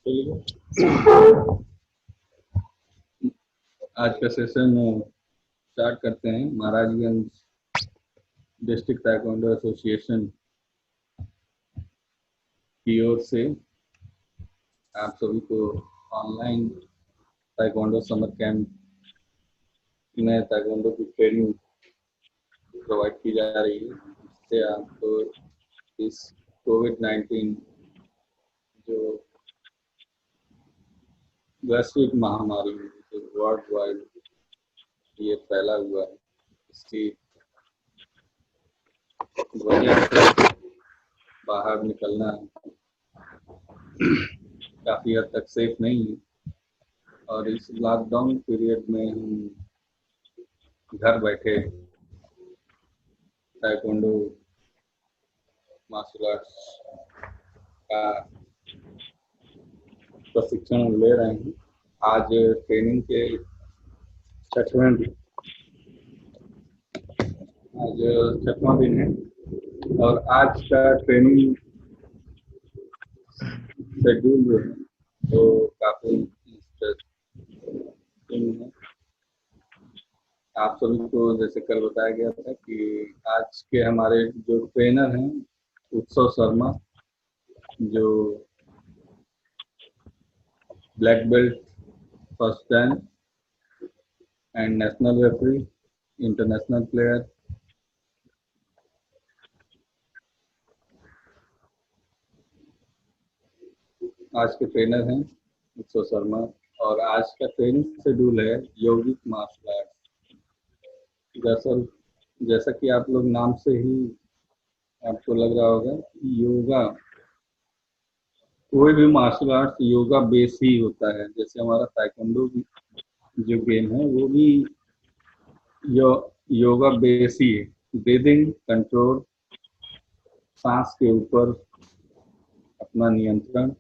चलिए आज का सेशन स्टार्ट करते हैं। महाराजगंज डिस्ट्रिक्ट ताइक्वांडो एसोसिएशन की ओर से आप सभी को ऑनलाइन ताइक्वांडो समर कैंप में ताइक्वांडो की ट्रेनिंग प्रोवाइड की जा रही है। इससे आपको इस कोविड-19 जो वैश्विक महामारी है, जो वर्ल्ड वाइड ये फैला हुआ है, इसकी वजह से बाहर निकलना काफ़ी हद तक सेफ नहीं है। और इस लॉकडाउन पीरियड में हम घर बैठे ताइक्वांडो मार्शल आर्ट्स का प्रशिक्षण ले रहे हैं। आज ट्रेनिंग के छठवां दिन है और आज का ट्रेनिंग शेड्यूल जो है तो काफ़ी इंटरेस्टिंग है। आप सभी को जैसे कल बताया गया था कि आज के हमारे जो ट्रेनर हैं उत्सव शर्मा, जो black belt first Dan and national referee, international player, आज के ट्रेनर हैं उत्सव शर्मा। और आज का ट्रेनिंग शेड्यूल है यौगिक मार्शल आर्ट्स। जैसा कि आप लोग नाम से ही आपको लग रहा होगा कि योगा, कोई भी मार्शल आर्ट्स योगा बेस ही होता है। जैसे हमारा ताइक्वांडो जो गेम है वो भी योगा बेस ही है। ब्रीदिंग कंट्रोल, सांस के ऊपर अपना नियंत्रण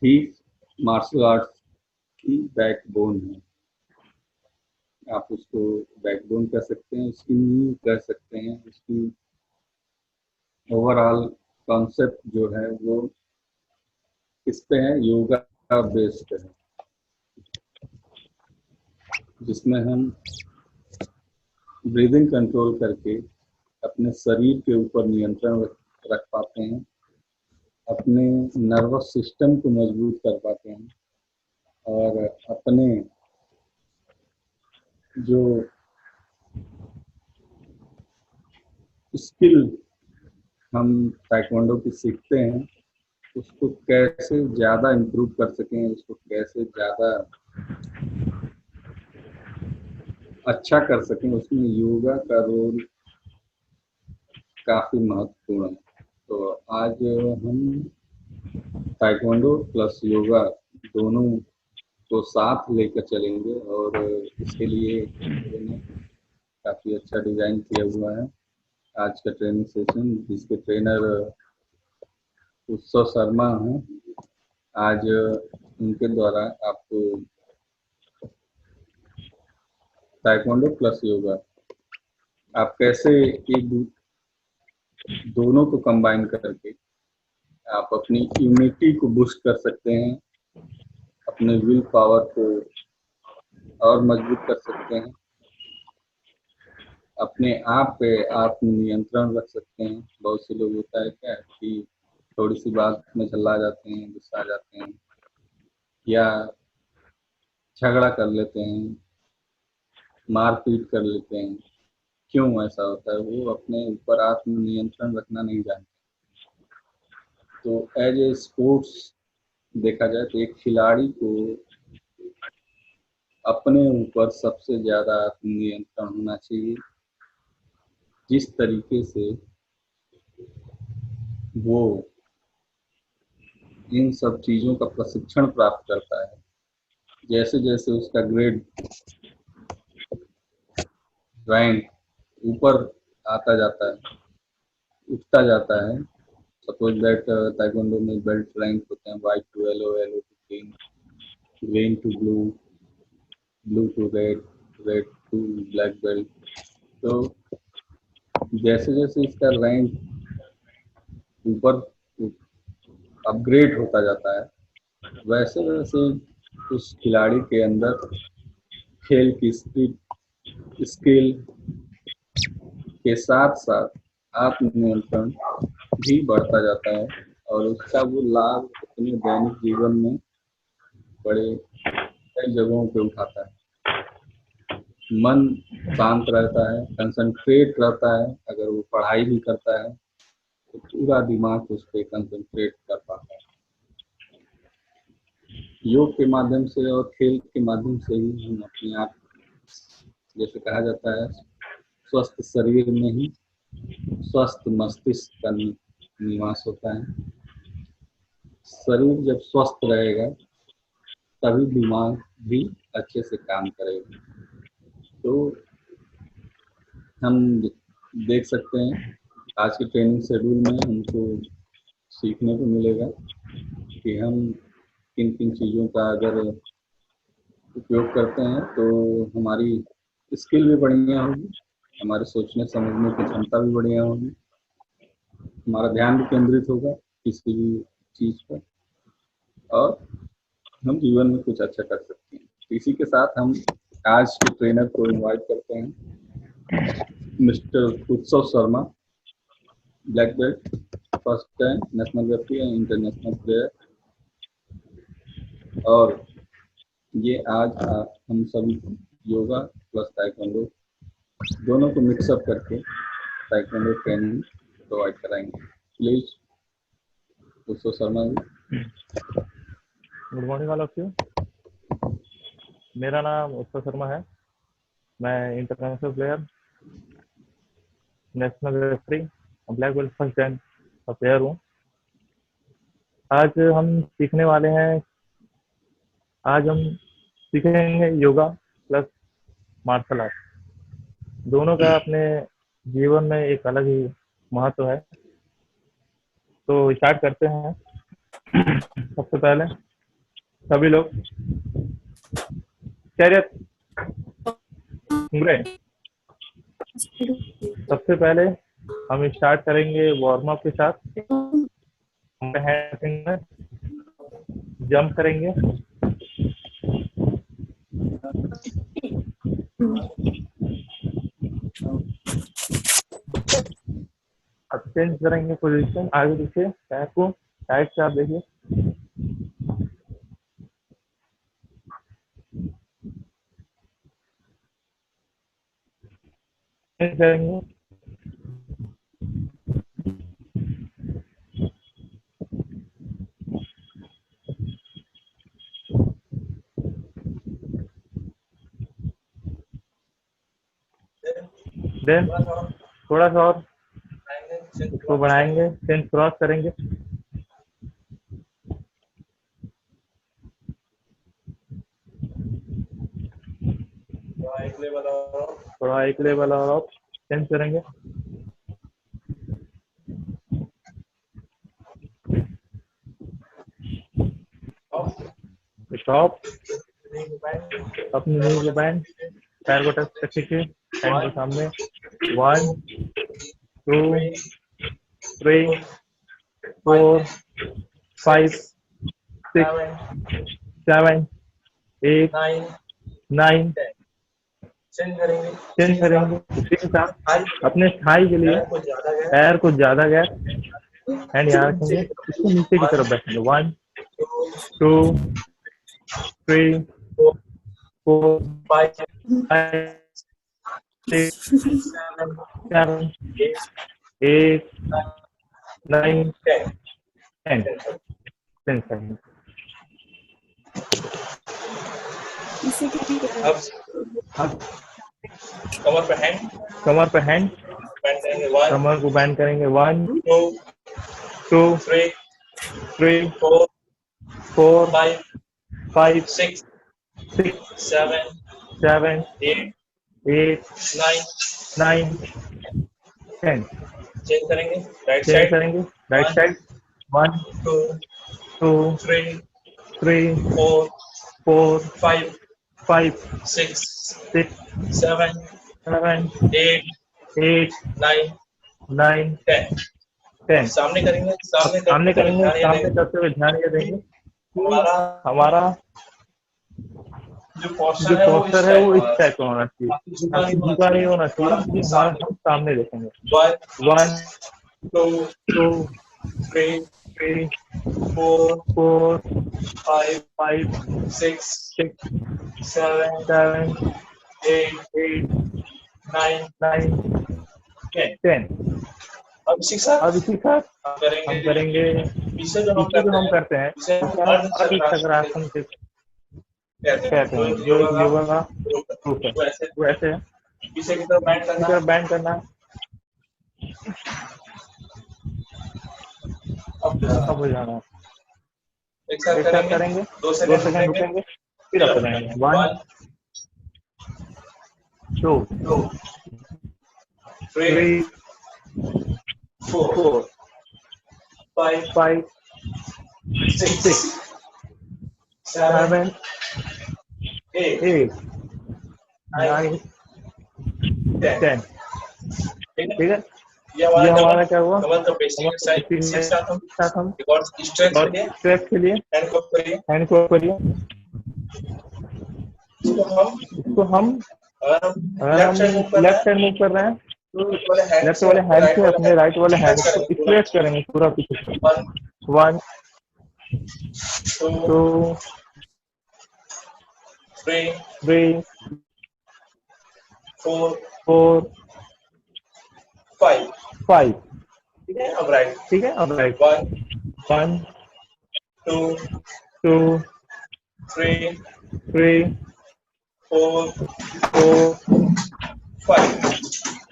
ही मार्शल आर्ट्स की बैकबोन है। आप उसको बैकबोन कह सकते हैं, उसकी नींव कह सकते हैं। उसकी ओवरऑल कॉन्सेप्ट जो है वो किस पे है, योगा बेस्ड है, जिसमें हम ब्रीदिंग कंट्रोल करके अपने शरीर के ऊपर नियंत्रण रख पाते हैं, अपने नर्वस सिस्टम को मजबूत कर पाते हैं और अपने जो स्किल हम ताइक्वांडो की सीखते हैं उसको कैसे ज़्यादा इम्प्रूव कर सकें, उसको कैसे ज़्यादा अच्छा कर सकें, उसमें योगा का रोल काफ़ी महत्वपूर्ण है। तो आज हम ताइक्वांडो प्लस योगा दोनों को साथ लेकर चलेंगे और इसके लिए मैंने काफ़ी अच्छा डिज़ाइन किया हुआ है आज का ट्रेनिंग सेशन, जिसके ट्रेनर उत्सव शर्मा हैं। आज उनके द्वारा आपको ताइक्वांडो प्लस योगा आप कैसे एक दोनों को कंबाइन करके आप अपनी इम्यूनिटी को बूस्ट कर सकते हैं, अपने विल पावर को और मजबूत कर सकते हैं, अपने आप पे आप नियंत्रण रख सकते हैं। बहुत से लोग होता है क्या कि थोड़ी सी बात में झल्ला जाते हैं, गुस्सा आ जाते हैं या झगड़ा कर लेते हैं, मारपीट कर लेते हैं। क्यों ऐसा होता है? वो अपने ऊपर आत्म नियंत्रण रखना नहीं जानते। तो एज ए स्पोर्ट्स देखा जाए तो एक खिलाड़ी को अपने ऊपर सबसे ज़्यादा आत्म नियंत्रण होना चाहिए। जिस तरीके से वो इन सब चीज़ों का प्रशिक्षण प्राप्त करता है, जैसे जैसे उसका ग्रेड रैंक ऊपर आता जाता है, उठता जाता है। सपोज दैट ताइक्वांडो में बेल्ट रैंक होते हैं white to yellow, yellow to green, green to blue, blue to red, red to black belt. तो जैसे जैसे इसका रैंक ऊपर अपग्रेड होता जाता है, वैसे वैसे उस खिलाड़ी के अंदर खेल की स्किल के साथ साथ आत्मनियंत्रण भी बढ़ता जाता है, और उसका वो लाभ अपने दैनिक जीवन में बड़े कई जगहों पे उठाता है। मन शांत रहता है, कंसंट्रेट रहता है, अगर वो पढ़ाई भी करता है तो पूरा दिमाग उस पर कंसंट्रेट कर पाता है। योग के माध्यम से और खेल के माध्यम से ही हम अपने आप, जैसे कहा जाता है, स्वस्थ शरीर में ही स्वस्थ मस्तिष्क का निवास होता है। शरीर जब स्वस्थ रहेगा तभी दिमाग भी अच्छे से काम करेगा। तो हम देख सकते हैं आज के ट्रेनिंग शेड्यूल में हमको सीखने को मिलेगा कि हम किन किन चीज़ों का अगर उपयोग करते हैं तो हमारी स्किल भी बढ़िया होगी, हमारे सोचने समझने की क्षमता भी बढ़िया होगी, हमारा ध्यान भी केंद्रित होगा किसी भी चीज़ पर, और हम जीवन में कुछ अच्छा कर सकते हैं। तो इसी के साथ हम आज के ट्रेनर को इनवाइट करते हैं, मिस्टर उत्सव Sharma, black belt, first time national referee and international player. और ये आज हम सभी को योगा प्लस ताइक्वांडो दोनों को मिक्सअप करके ताइक्वांडो ट्रेनिंग प्रोवाइड कराएंगे। Please Utsav Sharma ji. Good morning all of you. मेरा नाम उत्सव शर्मा है। मैं international player, national referee, black belt first time का प्लेयर हूँ। आज हम सीखेंगे योगा प्लस मार्शल आर्ट। दोनों का अपने जीवन में एक अलग ही महत्व है। तो स्टार्ट करते हैं। सबसे पहले सभी लोग सबसे पहले हम स्टार्ट करेंगे वार्म अप के साथ। जंप करेंगे, अब चेंज करेंगे पोजीशन, आगे पीछे पैर को साइड से आप देखिए। चेंज करेंगे, देन थोड़ा सा और इसको बढ़ाएंगे, चेंज क्रॉस करेंगे, थोड़ा एक लेवल और आप चेंज करेंगे, स्टॉप, अपनी नी को बैंड, पैर को टच रखिए, हैंड को सामने, 1 2 3 4 5 6 7 8 9 चेंज करेंगे। उसी के साथ अपने थाई के लिए पैर को ज्यादा गैप, हैंड यहाँ रखेंगे, इसको नीचे की तरफ बैठेंगे। 1 2 3 4 5 6 7 8 9 10 10 अब कमर पे हैंड, कमर को बैंड करेंगे। 1 2 3 4 5 6 7 8 9 10 चेंज करेंगे राइट साइड। 1 2 3 4 5 6 7 8 9 10 10। सामने करेंगे, सामने करेंगे, सामने करते हुए ध्यान ये देंगे कि हमारा जो जो पोस्चर है वो इस होना टाइप का होना चाहिए, आपकी झुका नहीं होना चाहिए, कि हमारा हम सामने देखेंगे। 1 2 2 3 3 4 4 5 5 6 6 7 7 8 8 9 9 10। 10। अब इसी के साथ अब इसी के साथ हम हम करेंगे पीछे जो हम करते हैं इसे उसे हम हम अर्ध चक्रासन से कहते हैं, जो एक योगा का रूप है। वो ऐसे है, पीछे की तरफ बैंड इसी तरह बैंड करना है। अब हो जाना है। एक साथ एक साथ करेंगे, करेंगे, 2 2 सेकंड सेकंड रुकेंगे, रुकेंगे, फिर अप जाएंगे। 1 2 2 3 3 4 4 5 5 6 6 7 7 8 8 9 9 10। 10। ठीक ठीक है, है, ये ये हमारा हमारा क्या हुआ, कमर का बेसिक हमारा एक्सरसाइज। बेसिक इसी के साथ हम के साथ हम एक और स्ट्रेच और के लिए स्ट्रेच के लिए हैंड को करिए, हैंड को करिए। इसको हम अगर लेफ्ट हम साइड मूव कर रहे लेफ्ट हैं साइड मूव कर रहे हैं, तो वाले हैंड लेफ्ट से वाले हैंड से राइट अपने राइट वाले हैंड को करेंगे पूरा। स्ट्रेच करेंगे पूरा पीछे से। 1 2 2 3 3 4 4 5। 5। ठीक है, अब राइट। ठीक है, अब राइट। 1 2 2 3 3 4 4 5।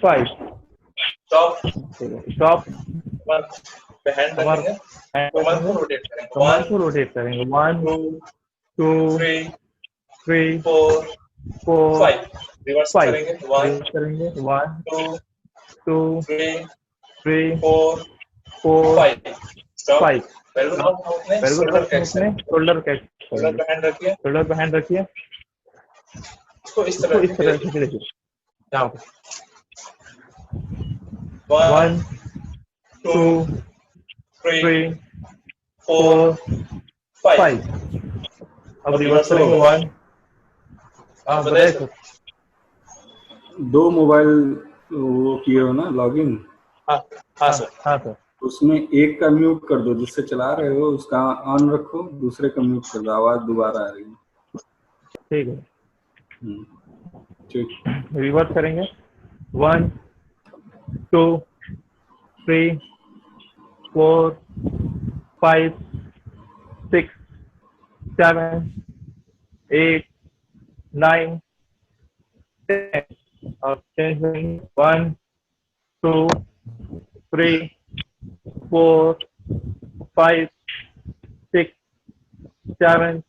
5। स्टॉप। स्टॉप। पे हैंड कमर रखेंगे, कमर को रोटेट करेंगे। कमर को रोटेट करेंगे। 1 2 2 3 3 4 4 5। रिवर्स 5। करेंगे। 1 करेंगे। 1 2 2 3 3 4 4 5। स्टॉप। 5। पैर को अपने वेरी गुड। शोल्डर अब हम कैच अपने करेंगे। शोल्डर कैच शोल्डर करेंगे। पे हैंड रखिए, शोल्डर पे हैंड रखिए, इसको इस इसको तरह इस तरह से से देखिए। यहाँ यहाँ पे। पे 1 1 2 2 3 3 4 4 5। 5। अब अब रिवर्स रिवर्स करेंगे। होगा। 1। हाँ, बताइए बताइए सर। सर। 2 मोबाइल वो किए हो ना लॉगिन, हाँ हाँ सर। हाँ सर। उसमें एक का म्यूट कर दो, जिससे चला रहे हो उसका ऑन रखो, दूसरे का म्यूट कर दो, आवाज दोबारा आ रही है। ठीक है, ठीक। रिवर्स करेंगे। 1 2 3 4 5 6 7 8 9 10। और चेंज करेंगे। 1 2 3 4 5 6 7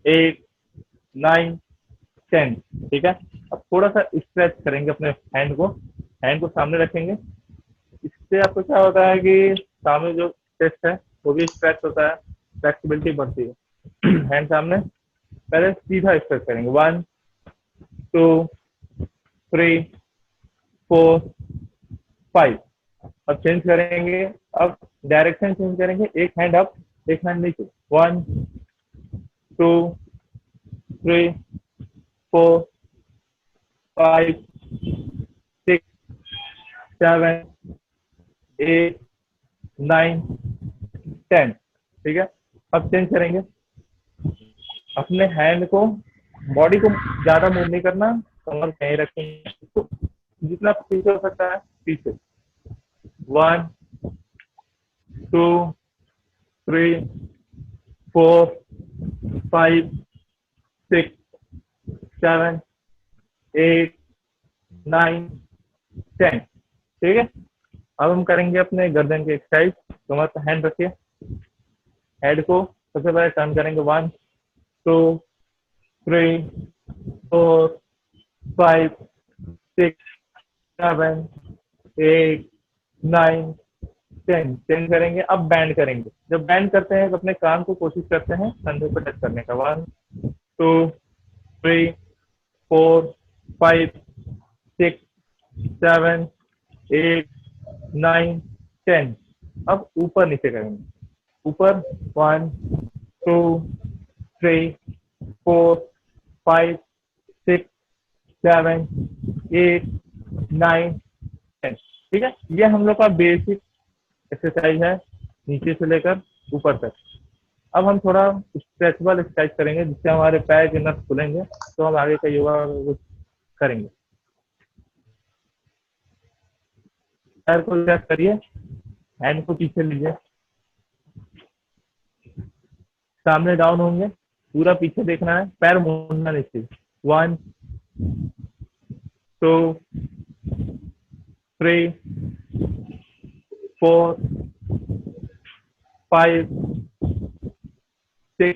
8 9 10। ठीक है, अब थोड़ा सा स्ट्रेच करेंगे अपने हैंड को सामने रखेंगे। इससे आपको क्या होता है कि सामने जो चेस्ट है वो भी स्ट्रेच होता है, फ्लेक्सिबिलिटी बढ़ती है। हैंड सामने, पहले सीधा स्ट्रेच करेंगे। 1 2 3 4 5। अब चेंज करेंगे, अब डायरेक्शन चेंज करेंगे, एक हैंड अप एक हैंड नीचे। 1 2 3 4 5 6 7 8 9 10। ठीक है, अब चेंज करेंगे। अपने हैंड को, बॉडी को ज्यादा मूव नहीं करना, कमर कहीं रखेंगे, तो जितना पीछे हो सकता है पीछे। 1 2 3 4 5 6 7 8 9 10। ठीक है, अब हम करेंगे अपने गर्दन की एक्सरसाइज। कमर पर हैंड रखिए, हेड को सबसे पहले टर्न करेंगे। 1 2 3 4 5 6 7 8 9 10। चेंज करेंगे, अब बैंड करेंगे। जब बैंड करते हैं तो अपने कान को कोशिश करते हैं कंधे पर टच करने का। 1 2 3 4 5 6 7 8 9 10। अब ऊपर नीचे करेंगे, ऊपर 1 2 3 4 5 6 7 8 9 10। ठीक है, ये हम लोग का बेसिक एक्सरसाइज है नीचे से लेकर ऊपर तक। अब हम थोड़ा स्ट्रेचबल एक्सरसाइज करेंगे जिससे हमारे पैर के नस खुलेंगे, तो हम आगे का योगा करेंगे। पैर को स्ट्रेच करिए, हैंड को पीछे लीजिए, सामने डाउन होंगे, पूरा पीछे देखना है, पैर मोड़ना नहीं चाहिए। 1 2 3 4 5 6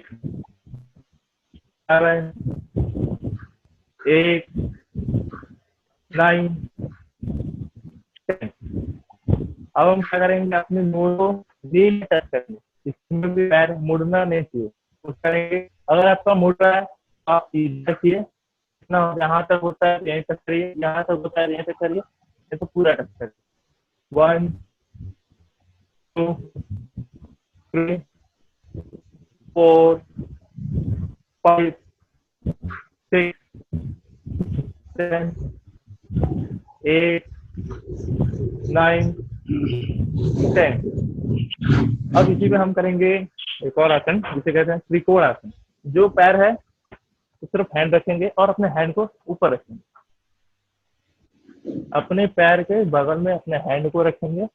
7 8 9 10। अब हम क्या करेंगे, अपने नोज को नी में टच करेंगे, इसमें भी पैर मुड़ना नहीं चाहिए। कुछ करेंगे, अगर आपका मुड़ रहा है तो आप इधर किए, यहाँ तक होता है यहीं तक करिए, यहाँ तक होता है यहीं तक करिए, ये तो पूरा टच करिए। 1 2 3 4 5 6 7 8 9 10। अब इसी पे हम करेंगे एक और आसन जिसे कहते हैं त्रिकोण आसन। जो पैर है उस तरफ हैंड रखेंगे और अपने हैंड को ऊपर रखेंगे, अपने पैर के बगल में अपने हैंड को रखेंगे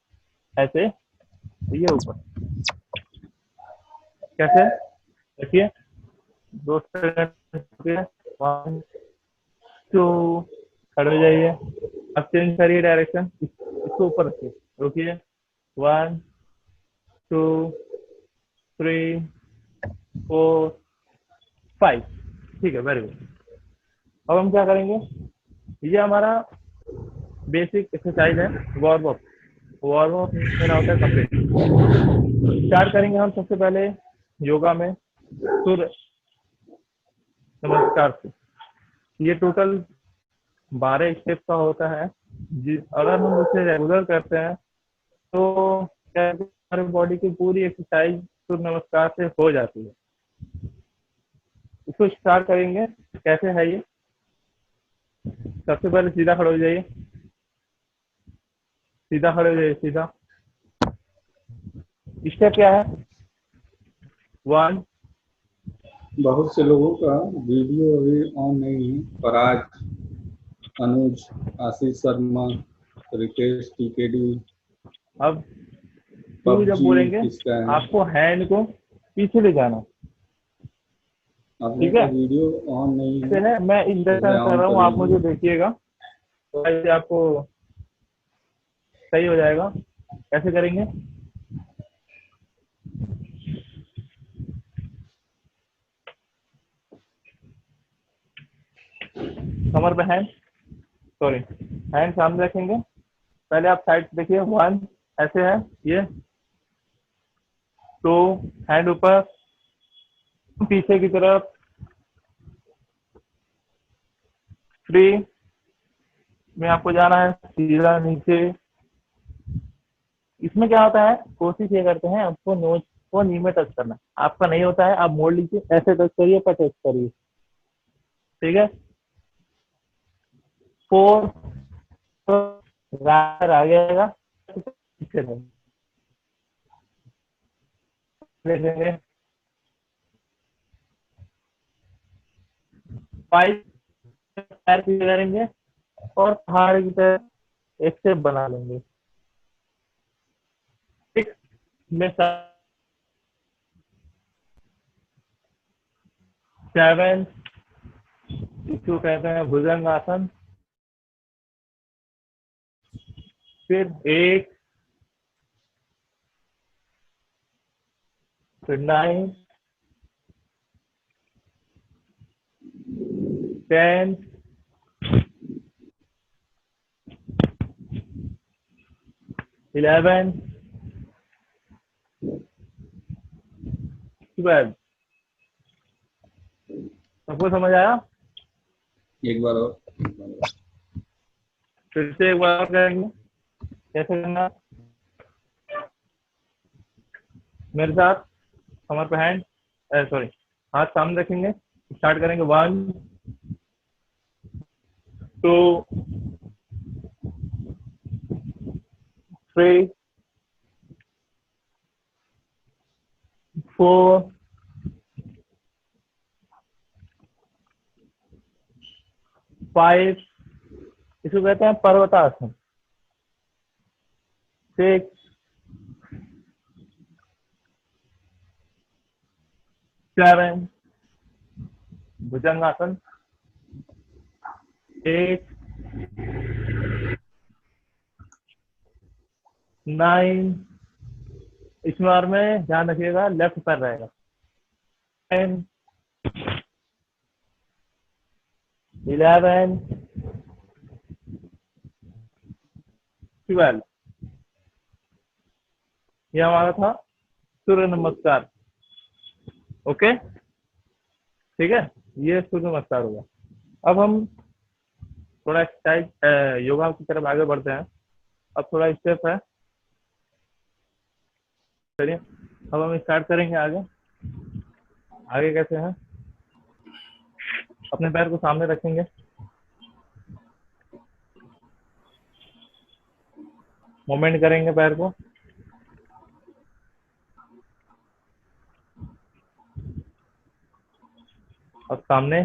ऐसे, ये ऊपर कैसे रखिए, 2 सेकंड, 1 2, खड़े हो जाइए, अब चेंज करिए डायरेक्शन, इसको ऊपर रखिए, रुकिए, 1 2 3 4 5। ठीक है, वेरी गुड। अब हम क्या करेंगे, ये हमारा बेसिक एक्सरसाइज है, वार्म अप मेरा होता है कंप्लीट। स्टार्ट करेंगे हम सबसे पहले योगा में सूर्य नमस्कार से। ये टोटल 12 स्टेप का होता है। अगर हम उसे रेगुलर करते हैं तो हमारे बॉडी की पूरी एक्सरसाइज सूर्य नमस्कार से हो जाती है। इसको स्टार्ट करेंगे, कैसे है ये, सबसे पहले सीधा खड़े हो जाइए, सीधा खड़े हो जाइए, सीधा। स्टेप क्या है, 1। बहुत से लोगों का वीडियो अभी ऑन नहीं है, पर आज अनुज, आशीष शर्मा, रितेश टीकेडी, अब शुरू जब बोलेंगे किसका है, आपको हैंड को पीछे ले जाना, ठीक है। वीडियो ऑन नहीं है, मैं इंडक्शन कर रहा हूँ, आप मुझे देखिएगा तो ऐसे आपको सही हो जाएगा। कैसे करेंगे, कमर पे हैंड, सॉरी हैंड सामने रखेंगे, पहले आप साइड देखिए, 1 ऐसे है ये, 2 हैंड ऊपर पीछे की तरफ, 3 में आपको जाना है सीधा नीचे। इसमें क्या होता है, कोशिश ये करते हैं आपको नोज को नी में टच करना, आपका नहीं होता है आप मोड़ लीजिए, ऐसे टच करिए पर टच करिए, ठीक है। 4 राइट आ जाएगा, देखेंगे 5 पैर पीछे करेंगे और पहाड़ की तरह एक स्टेप बना लेंगे। 6 में 7 इसको कहते हैं भुजंग आसन, फिर 8 फिर 9 10 11 12। सबको समझ आया, एक बार और फिर से एक बार करेंगे, कैसे करना, मेरे साथ कमर पे हैंड, सॉरी, हाथ सामने रखेंगे। स्टार्ट करेंगे 1 2 3 4 5, इसको कहते हैं पर्वतासन। 6 7 भुजंगासन। 8 9, इस बार में ध्यान रखिएगा लेफ्ट पैर रहेगा। 10 11 12, ये हमारा था सूर्य नमस्कार। ओके, ठीक है, ये सूर्य नमस्कार होगा। अब हम थोड़ा एक्सरसाइज योगा की तरफ आगे बढ़ते हैं। अब थोड़ा स्टेप है, चलिए अब हम स्टार्ट करेंगे आगे। आगे कैसे हैं, अपने पैर को सामने रखेंगे, मूवमेंट करेंगे पैर को, अब सामने,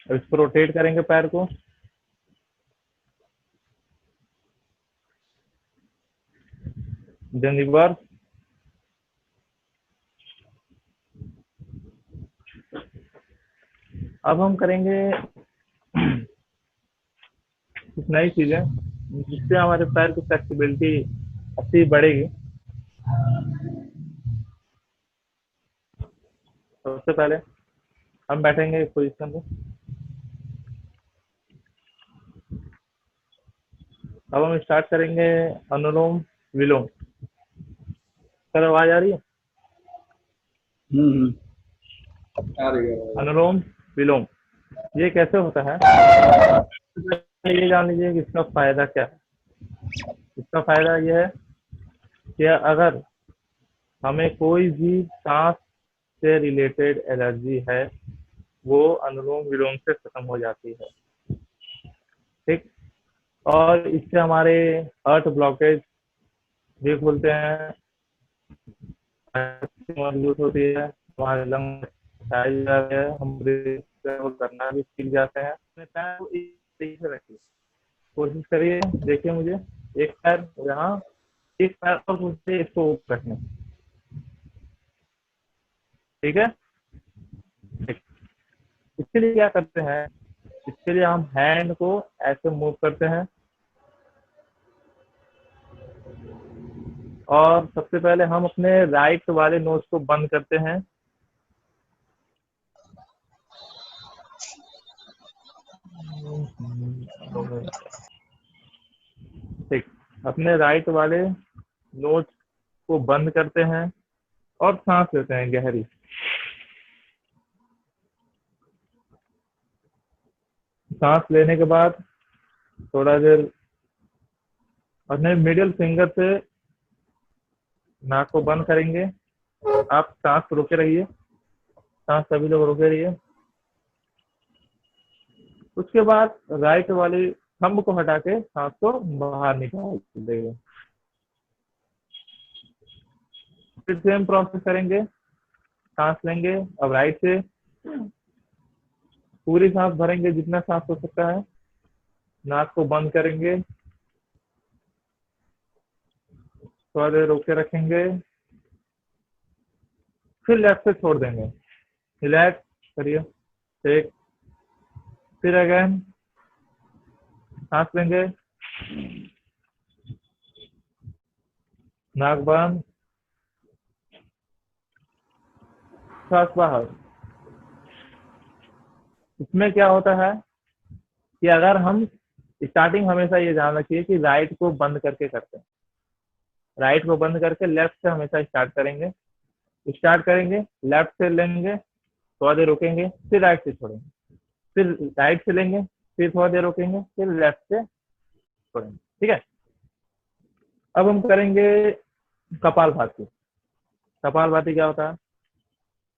अब इसको रोटेट करेंगे पैर को, देन रिवर्स, अब हम करेंगे कुछ नई चीजें जिससे हमारे पैर की फ्लेक्सिबिलिटी अच्छी बढ़ेगी। सबसे पहले हम बैठेंगे इस पोजीशन में। अब हम स्टार्ट करेंगे अनुलोम विलोम। सर आवाज आ रही है? आ रही है। अनुलोम विलोम ये कैसे होता है, ये जान लीजिए कि इसका फायदा क्या है। इसका फायदा यह है कि अगर हमें कोई भी सांस से रिलेटेड एलर्जी है वो अनुलोम विलोम से खत्म हो जाती है। ठीक, और इससे हमारे हार्ट ब्लॉकेज भी खुलते हैं, मजबूत होती है, हमारे लंग जाते हैं, हम ट्रेवल करना भी सीख जाते हैं। अपने पैर को इस तरीके से रखिए, कोशिश करिए, देखिए मुझे, एक पैर यहाँ, एक पैर और मुझे इसको रखना, ठीक है। इसके लिए क्या करते हैं, इसके लिए हम हैंड को ऐसे मूव करते हैं और सबसे पहले हम अपने राइट वाले नोज को बंद करते हैं। ठीक, अपने राइट वाले नोज को बंद करते हैं और सांस लेते हैं गहरी। सांस लेने के बाद थोड़ा देर अपने मिडिल फिंगर से नाक को बंद करेंगे। आप सांस रोके रहिए, सांस सभी लोग रोके रहिए। उसके बाद राइट वाले थंब को हटा के सांस को बाहर निकाल देंगे। फिर सेम प्रोसेस करेंगे, सांस लेंगे, अब राइट से पूरी सांस भरेंगे जितना सांस हो सकता है, नाक को बंद करेंगे, थोड़ा देर रोके रखेंगे, फिर लेफ्ट से छोड़ देंगे। रिलैक्स करिए, एक, फिर अगेन सांस लेंगे, नाक बंद, सांस बाहर। इसमें क्या होता है कि अगर हम स्टार्टिंग हमेशा ये ध्यान रखिए कि राइट को बंद करके करते हैं, राइट को बंद करके लेफ्ट से हमेशा स्टार्ट करेंगे। लेफ्ट से लेंगे, थोड़ा देर रोकेंगे, फिर राइट से छोड़ेंगे, फिर राइट से लेंगे, फिर थोड़ा देर रोकेंगे, फिर लेफ्ट से छोड़ेंगे। ठीक है, अब हम करेंगे कपालभाति। कपालभाति क्या होता है?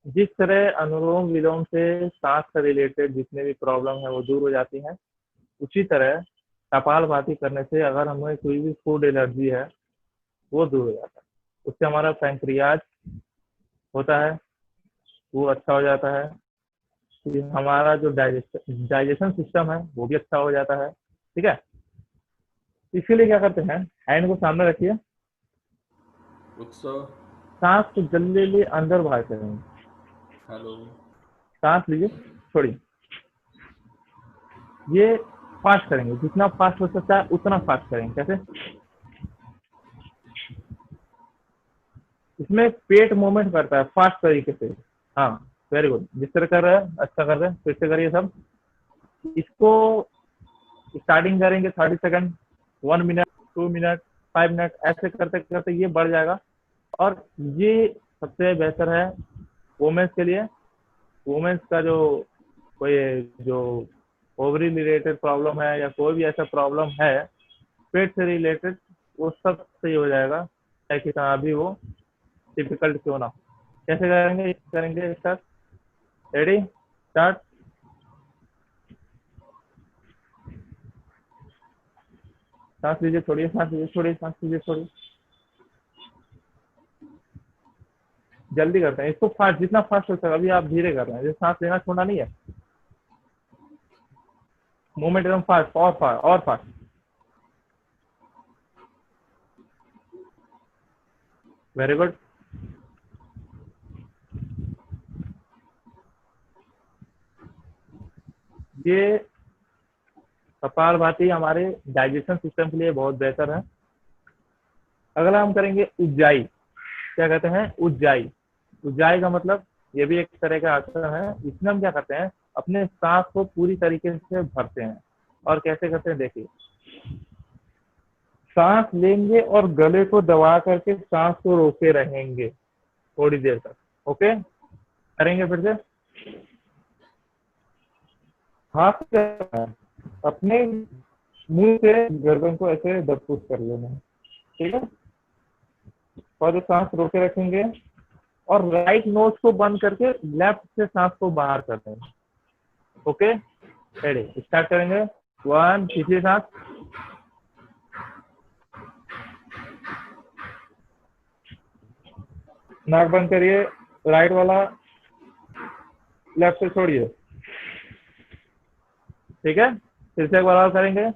जिस तरह अनुलोम विलोम से सांस से रिलेटेड जितने भी प्रॉब्लम है वो दूर हो जाती है, उसी तरह कपालभाति करने से अगर हमें कोई भी फूड एलर्जी है वो दूर हो जाता है। उससे हमारा पैंक्रियाज होता है वो अच्छा हो जाता है, फिर हमारा जो डाइजेशन सिस्टम है वो भी अच्छा हो जाता है। ठीक है, इसके लिए क्या करते हैं, हैंड को सामने रखिए, उत्सव। सांस को जल्दी अंदर बाहर करेंगे। हेलो। सांस लीजिए, छोड़िए। ये फास्ट करेंगे, जितना फास्ट हो सकता है उतना फास्ट करेंगे। कैसे? इसमें पेट मूवमेंट करता है फास्ट तरीके से। हाँ, वेरी गुड, जिस तरह कर रहे हैं अच्छा कर रहे हैं, फिर से करिए सब। इसको स्टार्टिंग करेंगे 30 सेकंड, 1 मिनट, 2 मिनट, 5 मिनट, ऐसे करते करते ये बढ़ जाएगा। और ये सबसे बेहतर है वुमेन्स के लिए। वुमेन्स का जो कोई जो ओवरी रिलेटेड प्रॉब्लम है या कोई भी ऐसा प्रॉब्लम है पेट से रिलेटेड, वो सब सही हो जाएगा, चाहे कितना भी वो डिफिकल्ट क्यों ना हो। कैसे करेंगे स्टार्ट? Ready, start. सांस लीजिए, छोड़िए, सांस लीजिए, छोड़िए, सांस लीजिए, छोड़िए। जल्दी करते हैं इसको, फास्ट, जितना फास्ट हो सके। अभी आप धीरे कर रहे हैं, सांस लेना छोड़ना नहीं है, मूवमेंट एकदम फास्ट, और फास्ट और फास्ट। Very good. ये कपालभाति हमारे डाइजेशन सिस्टम के लिए बहुत बेहतर है। अगला हम करेंगे उज्जाई। क्या कहते हैं? उज्जाई। उज्जाई का मतलब ये भी एक तरह का आसन है। इसमें हम क्या करते हैं, अपने सांस को पूरी तरीके से भरते हैं। और कैसे करते हैं देखिए, सांस लेंगे और गले को दबा करके सांस को रोके रहेंगे थोड़ी देर तक। ओके, करेंगे फिर से। हाथ अपने मुंह से गर्दन को ऐसे दबपुस कर लेना है। ठीक है, और सांस रोके रखेंगे और राइट नोज को बंद करके लेफ्ट से सांस को बाहर कर देंगे। ओके, रेडी, स्टार्ट करेंगे। 1, खींचिए सांस, नाक बंद करिए, राइट वाला, लेफ्ट से छोड़िए। ठीक है, फिर से एक बार और करेंगे।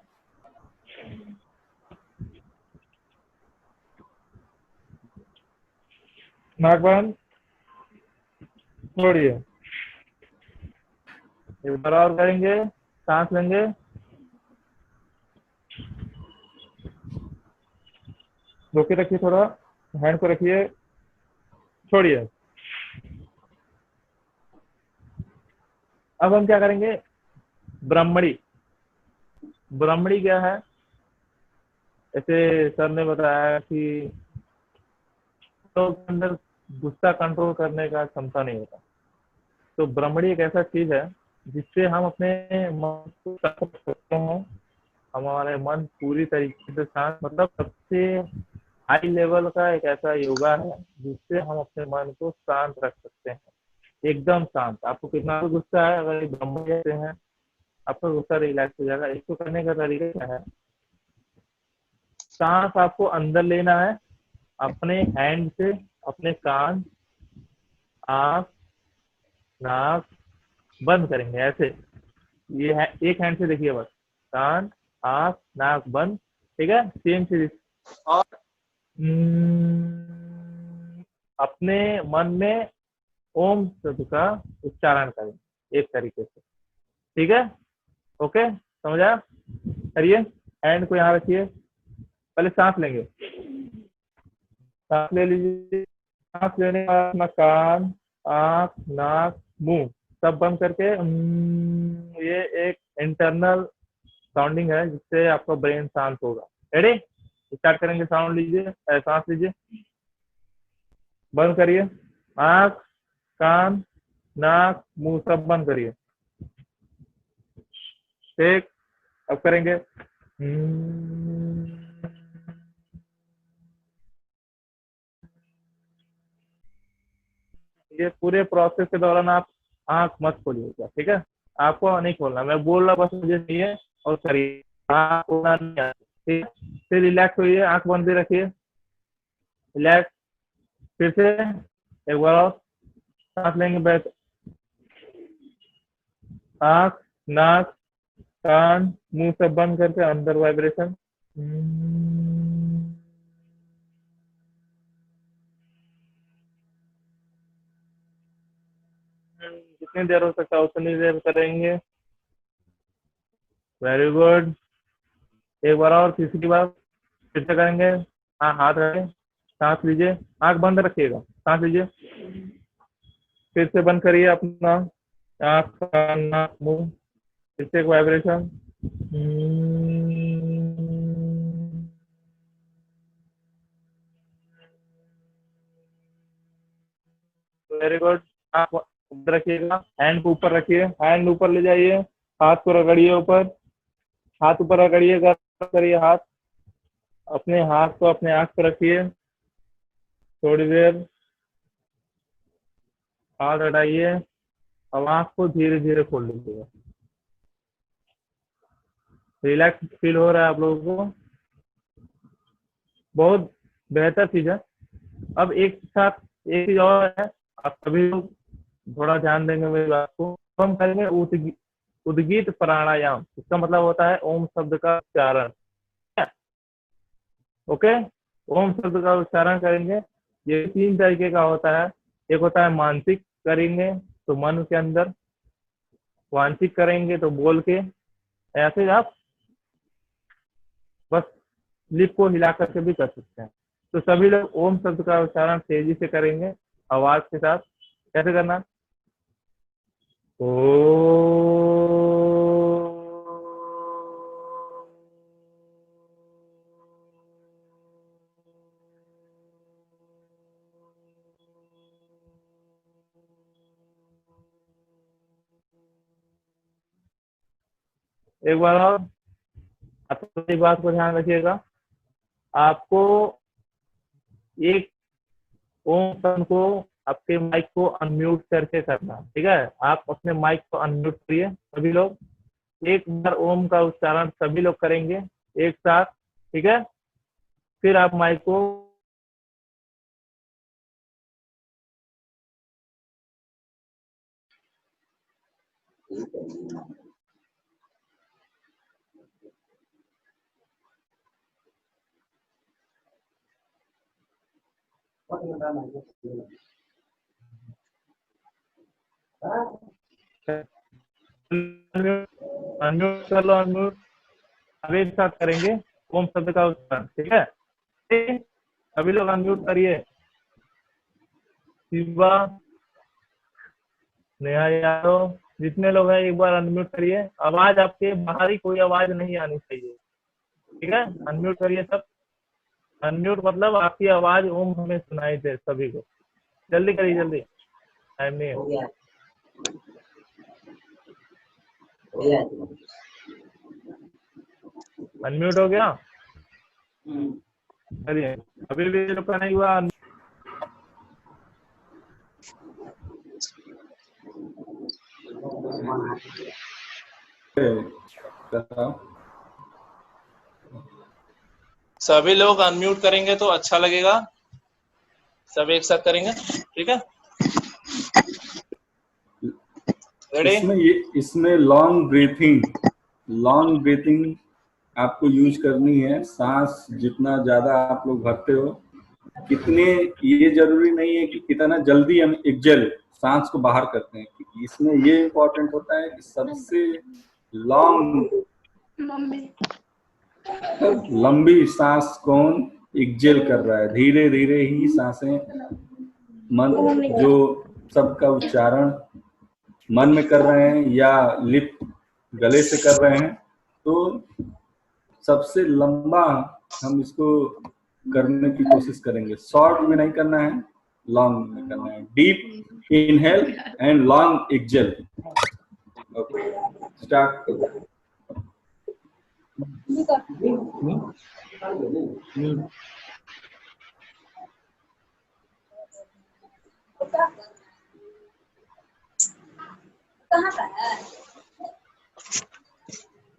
नाक बंद, छोड़िए। एक बार और करेंगे, सांस लेंगे, रोके रखिए, थोड़ा हैंड को रखिए, छोड़िए। अब हम क्या करेंगे, ब्राह्मणी। ब्राह्मणी क्या है? ऐसे सर ने बताया कि तो अंदर गुस्सा कंट्रोल करने का क्षमता नहीं होता। तो ब्राह्मणी एक ऐसा चीज है जिससे हम अपने मन को कंट्रोल कर सकते हैं। हमारे मन पूरी तरीके से शांत, मतलब सबसे हाई लेवल का एक ऐसा योगा है जिससे हम अपने मन को शांत रख सकते हैं, एकदम शांत। आपको कितना भी गुस्सा है, अगर ब्राह्मणी करते हैं आपका गुस्सा रिलैक्स हो जाएगा। इसको करने का तरीका क्या है, सांस आपको अंदर लेना है अपने हैंड से, अपने कान, आंख, नाक बंद करेंगे ऐसे। ये है, एक हैंड से देखिए बस, कान, आंख, नाक बंद। ठीक है, सेम चीज। और अपने मन में ओम शब्द का उच्चारण करें एक तरीके से। ठीक है, ओके, समझा? करिए, हैंड को यहाँ रखिए, पहले सांस लेंगे, सांस ले लीजिए। सांस लेने के बाद अपना कान, आंख, नाक, मुंह सब बंद करके ये एक इंटरनल साउंडिंग है जिससे आपका ब्रेन शांत होगा। रेडी, स्टार्ट करेंगे। साउंड लीजिए, सांस लीजिए, बंद करिए, आंख, कान, नाक, मुंह सब बंद करिए। ठीक, अब करेंगे ये पूरे प्रोसेस के दौरान आप आंख मत खोलिएगा, ठीक है। आपको नहीं खोलना, मैं बोल रहा बस मुझे चाहिए और करिए, आंख खोलना नहीं आता, ठीक है। फिर रिलैक्स होइए, आंख बंद रखिए, रिलैक्स। फिर से एक बार और सांस लेंगे, बैठ, आंख, नाक, कान, मुंह सब बंद करके अंदर वाइब्रेशन। जितनी देर हो सकता है उतनी देर करेंगे। Very good. एक बार और तीसरी बार फिर से करेंगे। हाँ, हाथ रखें, सांस लीजिए, आंख बंद रखिएगा, सांस लीजिए, फिर से बंद करिए अपना आंख, कान, नाक, मुंह, फिर से एक वाइब्रेशन। Very good. आप ऊपर रखिएगा, हैंड को ऊपर रखिए, हैंड ऊपर ले जाइए, हाथ को रगड़िए ऊपर, हाथ ऊपर रगड़िए, गर्म करिए हाथ, अपने हाथ को अपने आंख पर रखिए, थोड़ी देर हाथ हटाइए, अब आंख को धीरे धीरे खोल लीजिएगा। रिलैक्स फील हो रहा है आप लोगों को? बहुत बेहतर चीज है। अब एक साथ एक चीज और है, आप सभी लोग थोड़ा ध्यान देंगे मेरी बात को। हम करेंगे उद्गीत प्राणायाम। इसका मतलब होता है ओम शब्द का उच्चारण। ओके, ओम शब्द का उच्चारण करेंगे। ये 3 तरीके का होता है। एक होता है मानसिक करेंगे तो मन के अंदर, वांचिक करेंगे तो बोल के, ऐसे आप बस लिप को हिला करके भी कर सकते हैं। तो सभी लोग ओम शब्द का उच्चारण तेजी से करेंगे, आवाज के साथ। कैसे करना? ओ एक बार और अपनी बात को ध्यान रखिएगा। आपको एक ओम शब्द को आपके माइक को अनम्यूट करके करना, ठीक है। आप अपने माइक को अनम्यूट करिए सभी लोग। एक बार ओम का उच्चारण सभी लोग करेंगे एक साथ, ठीक है। फिर आप माइक को अनम्यूट कर लो, अनम्यूट। अब एक साथ करेंगे ओम शब्द का उच्चारण, ठीक है। सभी लोग अनम्यूट करिए। शिवा, नेहा यादव, जितने लोग हैं एक बार अनम्यूट करिए। आवाज आपके बाहरी कोई आवाज नहीं आनी चाहिए, ठीक है। अनम्यूट करिए सब। अनम्यूट मतलब आपकी आवाज ओम हमें सुनाई दे सभी को। जल्दी करिए, जल्दी, टाइम नहीं है। अनम्यूट हो गया? चलिए, अभी भी रुका नहीं हुआ। सभी लोग अनम्यूट करेंगे तो अच्छा लगेगा। सब एक साथ करेंगे, ठीक है। रेडी? इसमें लॉन्ग ब्रीथिंग आपको यूज करनी है। सांस जितना ज्यादा आप लोग भरते हो, कितने, ये जरूरी नहीं है कि कितना जल्दी हम एक्सेल सांस को बाहर करते हैं। इसमें ये इम्पोर्टेंट होता है कि सबसे लंबी सांस कौन एक्सेल कर रहा है। धीरे धीरे ही सांसें, मन जो सबका उच्चारण मन में कर रहे हैं या लिप गले से कर रहे हैं, तो सबसे लंबा हम इसको करने की कोशिश करेंगे। शॉर्ट में नहीं करना है, लॉन्ग में करना है। Deep inhale and long exhale. Okay, start.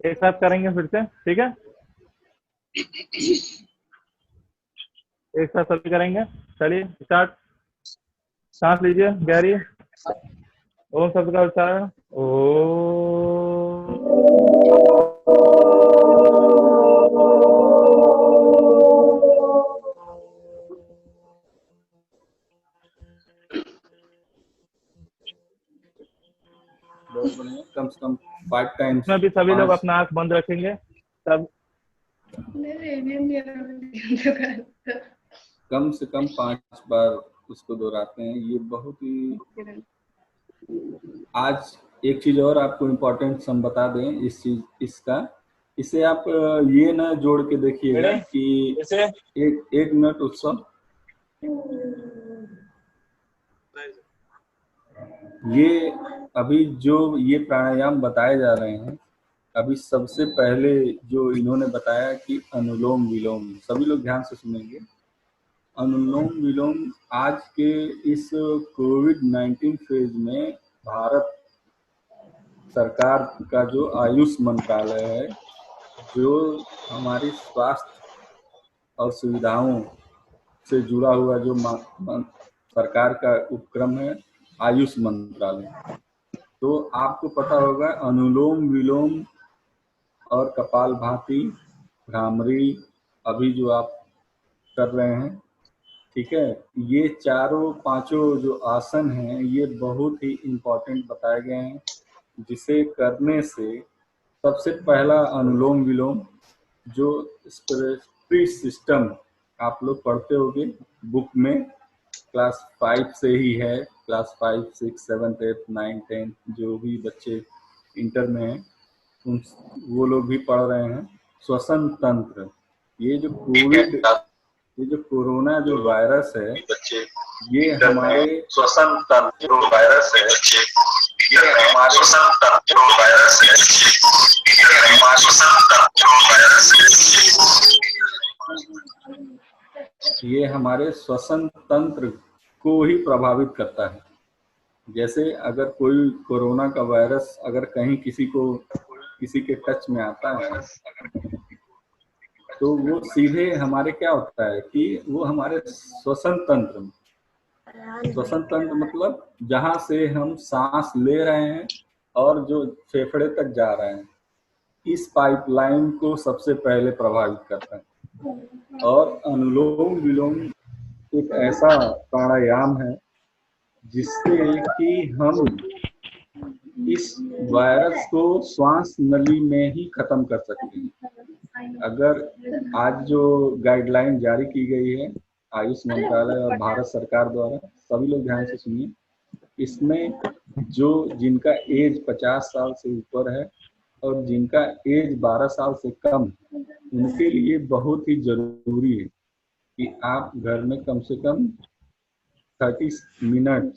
एक साथ करेंगे फिर से, ठीक है? एक साथ सभी करेंगे। चलिए स्टार्ट। सांस लीजिए गहरी। ओम शब्द का उच्चारण। ओ। बहुत बढ़िया। कम से कम 5 टाइम्स। इसमें भी सभी लोग अपना आंख बंद रखेंगे। सब कम से कम 5 बार उसको दोहराते हैं। ये बहुत ही, आज एक चीज और आपको इम्पोर्टेंट हम बता दें इस चीज इसका, इसे आप ये ना जोड़ के देखिएगा कि एक मिनट उत्सव, ये अभी जो ये प्राणायाम बताए जा रहे हैं, अभी सबसे पहले जो इन्होंने बताया कि अनुलोम विलोम, सभी लोग ध्यान से सुनेंगे। अनुलोम विलोम आज के इस कोविड-19 फेज में भारत सरकार का जो आयुष मंत्रालय है, जो हमारी स्वास्थ्य और सुविधाओं से जुड़ा हुआ जो सरकार का उपक्रम है, आयुष मंत्रालय। तो आपको पता होगा अनुलोम विलोम और कपालभाति, भ्रामरी अभी जो आप कर रहे हैं, ठीक है, ये चारों पांचों जो आसन हैं ये बहुत ही इम्पोर्टेंट बताए गए हैं, जिसे करने से सबसे पहला अनुलोम विलोम जो रेस्पिरेटरी सिस्टम आप लोग पढ़ते होंगे बुक में, क्लास 5 से ही है, क्लास 5, 6, 7, 8, 9, 10 जो भी बच्चे इंटर में हैं वो लोग भी पढ़ रहे हैं। श्वसन तंत्र, ये जो कोरोना जो वायरस है, ये हमारे श्वसन तंत्र जो वायरस है, ये हमारे श्वसन तंत्र जो वायरस है, ये हमारे श्वसन तंत्र जो वायरस है, ये हमारे श्वसन तंत्र को ही प्रभावित करता है। जैसे अगर कोई कोरोना का वायरस अगर कहीं किसी के टच में आता है तो वो सीधे हमारे क्या होता है कि वो हमारे श्वसन तंत्र मतलब जहाँ से हम सांस ले रहे हैं और जो फेफड़े तक जा रहे हैं, इस पाइपलाइन को सबसे पहले प्रभावित करता है। और अनुलोम विलोम एक ऐसा प्राणायाम है जिससे कि हम इस वायरस को श्वास नली में ही खत्म कर सकते हैं। अगर आज जो गाइडलाइन जारी की गई है आयुष मंत्रालय और भारत सरकार द्वारा, सभी लोग ध्यान से सुनिए, इसमें जो जिनका एज 50 साल से ऊपर है और जिनका एज 12 साल से कम, उनके लिए बहुत ही जरूरी है कि आप घर में कम से कम 30 मिनट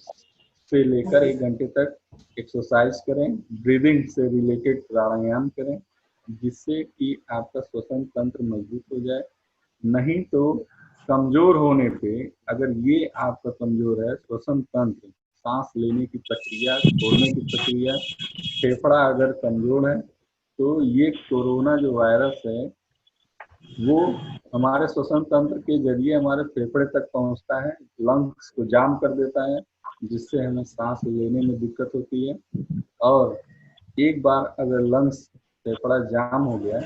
से लेकर 1 घंटे तक एक्सरसाइज करें, ब्रीदिंग से रिलेटेड प्राणायाम करें, जिससे कि आपका श्वसन तंत्र मजबूत हो जाए। नहीं तो कमजोर होने पे, अगर ये आपका कमजोर है श्वसन तंत्र, सांस लेने की प्रक्रिया, छोड़ने की प्रक्रिया, फेफड़ा अगर कमजोर है, तो ये कोरोना जो वायरस है वो हमारे श्वसन तंत्र के जरिए हमारे फेफड़े तक पहुंचता है, लंग्स को जाम कर देता है, जिससे हमें सांस लेने में दिक्कत होती है। और एक बार अगर लंग्स फेफड़ा जाम हो गया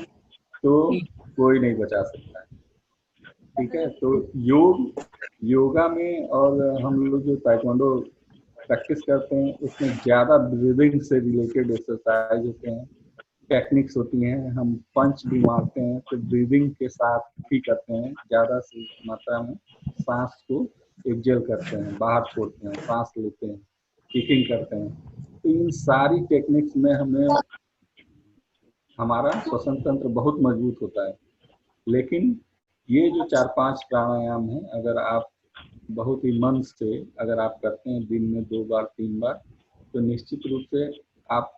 तो कोई नहीं बचा सकता है, ठीक है। तो योगा में और हम लोग जो ताइक्वांडो प्रैक्टिस करते हैं उसमें ज़्यादा ब्रीदिंग से रिलेटेड एक्सरसाइज होते हैं, टेक्निक्स होती हैं, हम पंच भी मारते हैं तो ब्रीदिंग के साथ भी करते हैं, ज़्यादा से मात्रा में सांस को एक्सेल करते हैं, बाहर छोड़ते हैं, सांस लेते हैं, किकिंग करते हैं। तो इन सारी टेक्निक्स में हमें हमारा श्वसन तंत्र बहुत मजबूत होता है। लेकिन ये जो 4-5 प्राणायाम है, अगर आप बहुत ही मन से अगर आप करते हैं दिन में 2 बार 3 बार, तो निश्चित रूप से आप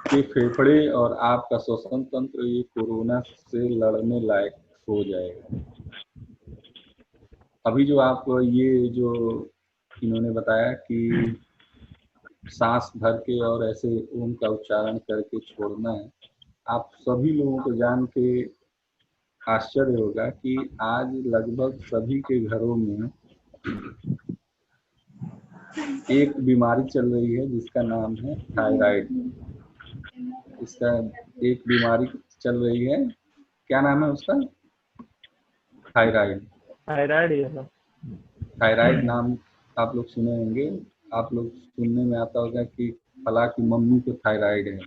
के फेफड़े और आपका श्वसन तंत्र ये कोरोना से लड़ने लायक हो जाएगा। अभी जो आप ये जो इन्होंने बताया कि सांस भर के और ऐसे ओम का उच्चारण करके छोड़ना है। आप सभी लोगों को जान के आश्चर्य होगा कि आज लगभग सभी के घरों में एक बीमारी चल रही है जिसका नाम है थायराइड। इसका एक बीमारी चल रही है, क्या नाम है उसका? थायराइड। थायराइड ये सब। थायराइड नाम आप लोग सुने होंगे। आप लोग सुनने में आता होगा कि फला की मम्मी को थायराइड है।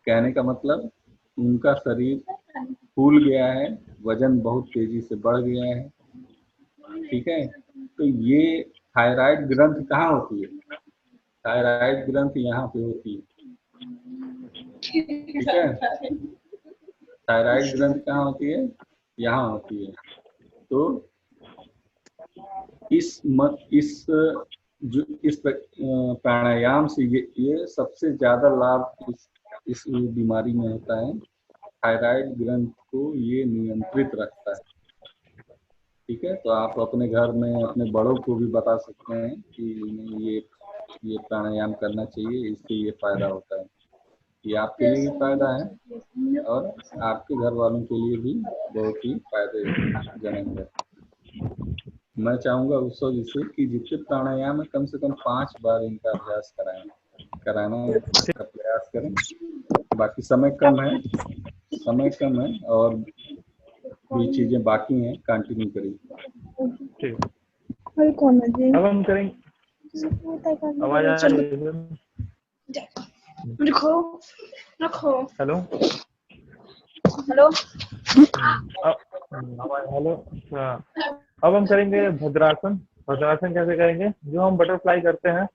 कहने का मतलब उनका शरीर फूल गया है, वजन बहुत तेजी से बढ़ गया है। ठीक है, तो ये थायराइड ग्रंथ कहाँ होती है? थायराइड ग्रंथ यहाँ पे होती है। ठीक है, थायराइड ग्रंथ कहाँ होती है? यहाँ होती है। तो इस जो इस प्राणायाम से ये सबसे ज्यादा लाभ इस बीमारी में होता है। थायराइड ग्रंथ को ये नियंत्रित रखता है। ठीक है, तो आप अपने घर में अपने बड़ों को भी बता सकते हैं कि इन्हें ये प्राणायाम करना चाहिए, इससे ये फायदा होता है। ये आपके लिए भी फायदा है और आपके घर वालों के लिए भी बहुत ही फायदेजनक है। मैं चाहूंगा उत्सव जी से कि जितने प्राणायाम है कम से कम 5 बार इनका अभ्यास कराना का प्रयास करें। बाकी समय कम है और भी चीजें बाकी हैं, कंटिन्यू करिए। ठीक, अब अब हम करेंगे। आवाज आ रही है? रखो रखो। Hello hello. हेलो। अच्छा, अब हम करेंगे भद्रासन। भद्रासन कैसे करेंगे? जो हम बटरफ्लाई करते हैं,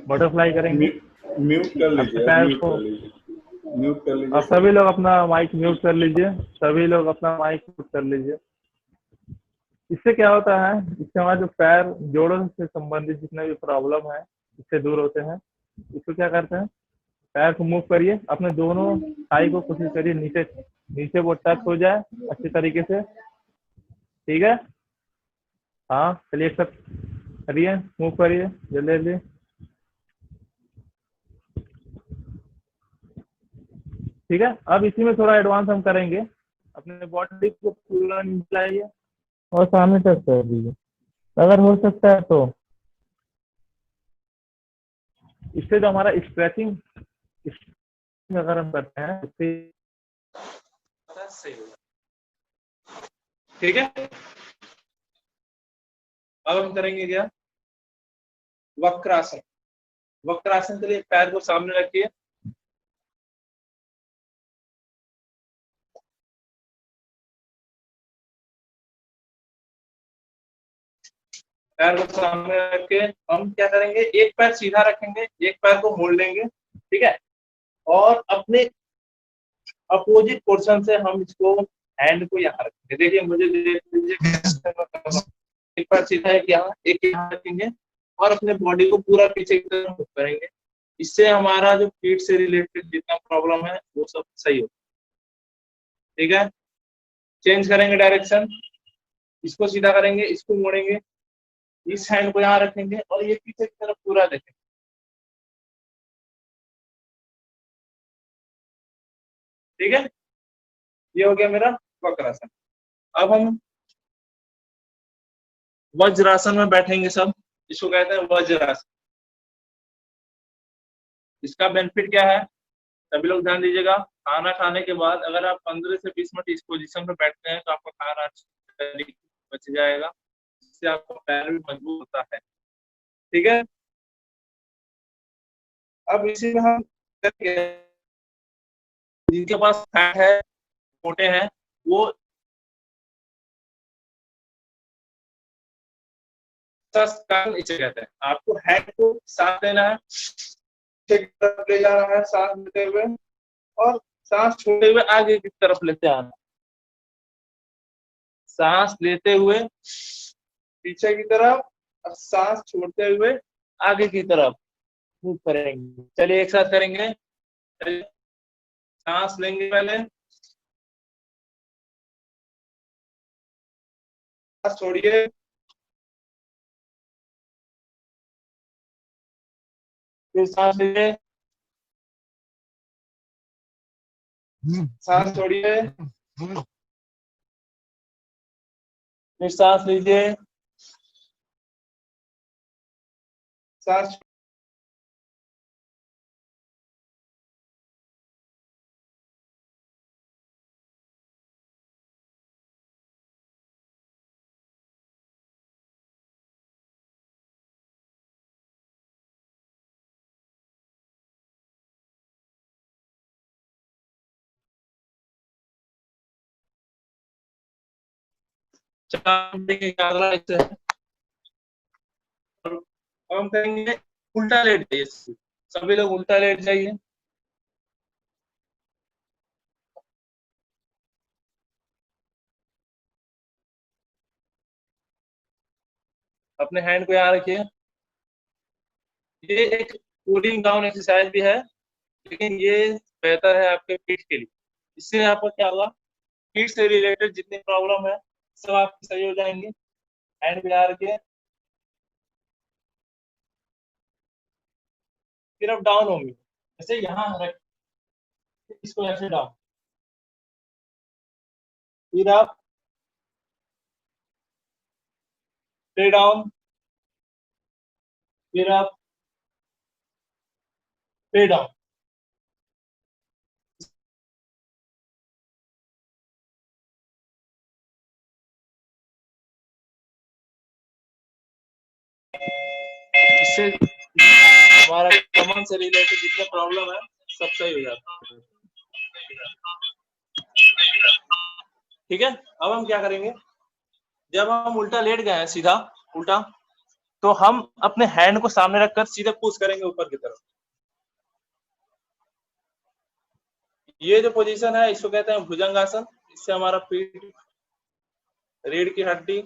बटरफ्लाई करेंगे। म्यूट कर अपने लीजिए, पैर म्यूट को, कर लीजिए, म्यूट कर लीजिए अब सभी लोग अपना माइक म्यूट कर लीजिए। सभी लोग अपना माइक म्यूट कर लीजिए। इससे क्या होता है, इससे हमारे जो पैर जोड़ों से संबंधित जितने भी प्रॉब्लम है इससे दूर होते हैं। इसको क्या करते हैं, पैर को मूव करिए, अपने दोनों थाई को कोशिश करिए नीचे नीचे वो टच हो जाए अच्छे तरीके से। ठीक है, हाँ चलिए सब करिए, मूव करिए जल्दी जल्दी। ठीक है, अब इसी में थोड़ा एडवांस हम करेंगे। अपने बॉडी को पूरा मिलाइए और सामने टच कर दीजिए अगर हो सकता है तो। इससे जो हमारा स्ट्रेचिंग अगर हम करते हैं उससे सही होगा। ठीक है, अब हम करेंगे क्या? वक्रासन। वक्रासन के लिए पैर को सामने रखिए, पैर को सामने रख के हम क्या करेंगे, एक पैर सीधा रखेंगे, एक पैर को मोड़ लेंगे। ठीक है, और अपने अपोजिट पोर्शन से हम इसको हैंड को यहाँ रखेंगे। देखिए मुझे देख लीजिए कैसे मैं कर रहा हूं। एक पैर सीधा एक यहाँ, एक यहाँ रखेंगे और अपने बॉडी को पूरा पीछे की तरफ मूव करेंगे। इससे हमारा जो पीठ से रिलेटेड जितना प्रॉब्लम है वो सब सही हो। ठीक है, चेंज करेंगे डायरेक्शन, इसको सीधा करेंगे, इसको मोड़ेंगे, इस हैंड को यहाँ रखेंगे और ये पीछे की तरफ पूरा देखेंगे। ठीक है, ये हो गया मेरा वक्रासन। अब हम वज्रासन में बैठेंगे सब, इसको कहते हैं वज्रासन। इसका बेनिफिट क्या है, सभी लोग ध्यान दीजिएगा। खाना खाने के बाद अगर आप 15 से 20 मिनट इस पोजीशन में बैठते हैं तो आपका खाना अच्छे तरीके से बच जाएगा, इससे आपका पैर भी मजबूत होता है। ठीक है, अब इसी में हम जिनके पास फैट है, मोटे हैं, वो इसे कहते हैं। आपको हेड को सांस लेना है, तरफ ले जा रहा है सांस लेते हुए, और सांस छोड़ते हुए आगे की तरफ लेते आना। सांस लेते हुए पीछे की तरफ और सांस छोड़ते हुए आगे की तरफ मूव करेंगे। चलिए एक साथ करेंगे। सांस लेंगे, पहले सांस छोड़िए, फिर सांस लीजिए, सांस छोड़िए, फिर सांस लीजिए, सांस इससे। अब हम करेंगे उल्टा लेट जाइए, सभी लोग उल्टा लेट जाइए। अपने हैंड को यहाँ रखिए। ये एक कूलिंग डाउन एक्सरसाइज भी है, लेकिन ये बेहतर है आपके पीठ के लिए। इससे आपको क्या होगा, पीठ से रिलेटेड जितनी प्रॉब्लम है सब आपकी सही हो जाएंगे। हैंड भी यहाँ रखिए, फिर आप डाउन होंगे, जैसे यहाँ रख, इसको ऐसे डाउन, फिर आप फिर डाउन, फिर आप फिर डाउन। इससे हमारा कमर से रिलेटेड जितने प्रॉब्लम है सब सही हो जाता है। ठीक है, अब हम क्या करेंगे, जब हम उल्टा लेट गए हैं सीधा उल्टा, तो हम अपने हैंड को सामने रखकर सीधे पुश करेंगे ऊपर की तरफ। ये जो पोजीशन है इसको कहते हैं भुजंगासन। इससे हमारा पीठ, रीढ़ की हड्डी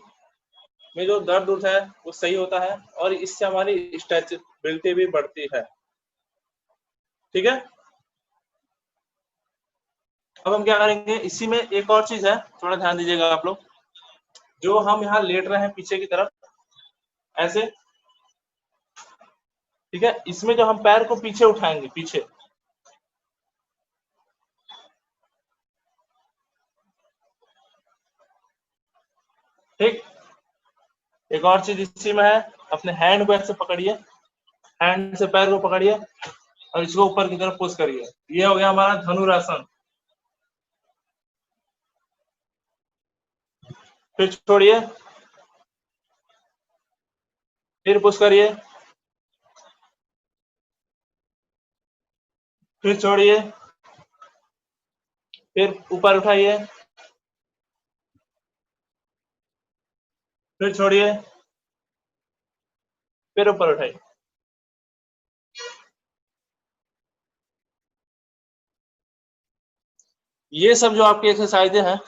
में जो दर्द उठ है वो सही होता है, और इससे हमारी स्ट्रेचेबिलिटी भी बढ़ती है। ठीक है, अब हम क्या करेंगे, इसी में एक और चीज है, थोड़ा ध्यान दीजिएगा आप लोग। जो हम यहाँ लेट रहे हैं पीछे की तरफ ऐसे, ठीक है, इसमें जो हम पैर को पीछे उठाएंगे, पीछे, ठीक। एक और चीज इसी में है, अपने हैंड को ऐसे पकड़िए, हैंड से पैर को पकड़िए और इसको ऊपर की तरफ पुश करिए। ये हो गया हमारा धनुरासन। फिर छोड़िए, फिर पुश करिए, फिर छोड़िए, फिर ऊपर उठाइए, फिर छोड़िए, फिर ऊपर उठाइए। ये सब जो आपकी एक्सरसाइजें हैं,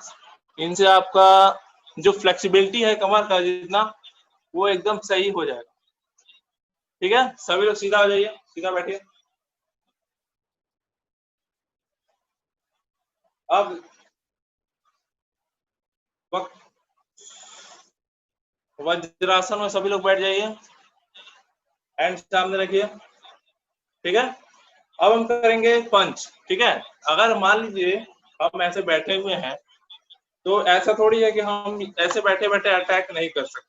इनसे आपका जो फ्लेक्सिबिलिटी है कमर का जितना, वो एकदम सही हो जाएगा। ठीक है, सभी लोग सीधा हो जाइए, सीधा बैठिए। अब वज्रासन में सभी लोग बैठ जाइए, हैंड सामने रखिए। ठीक है, अब हम करेंगे पंच। ठीक है, अगर मान लीजिए हम ऐसे बैठे हुए हैं, तो ऐसा थोड़ी है कि हम ऐसे बैठे बैठे अटैक नहीं कर सकते।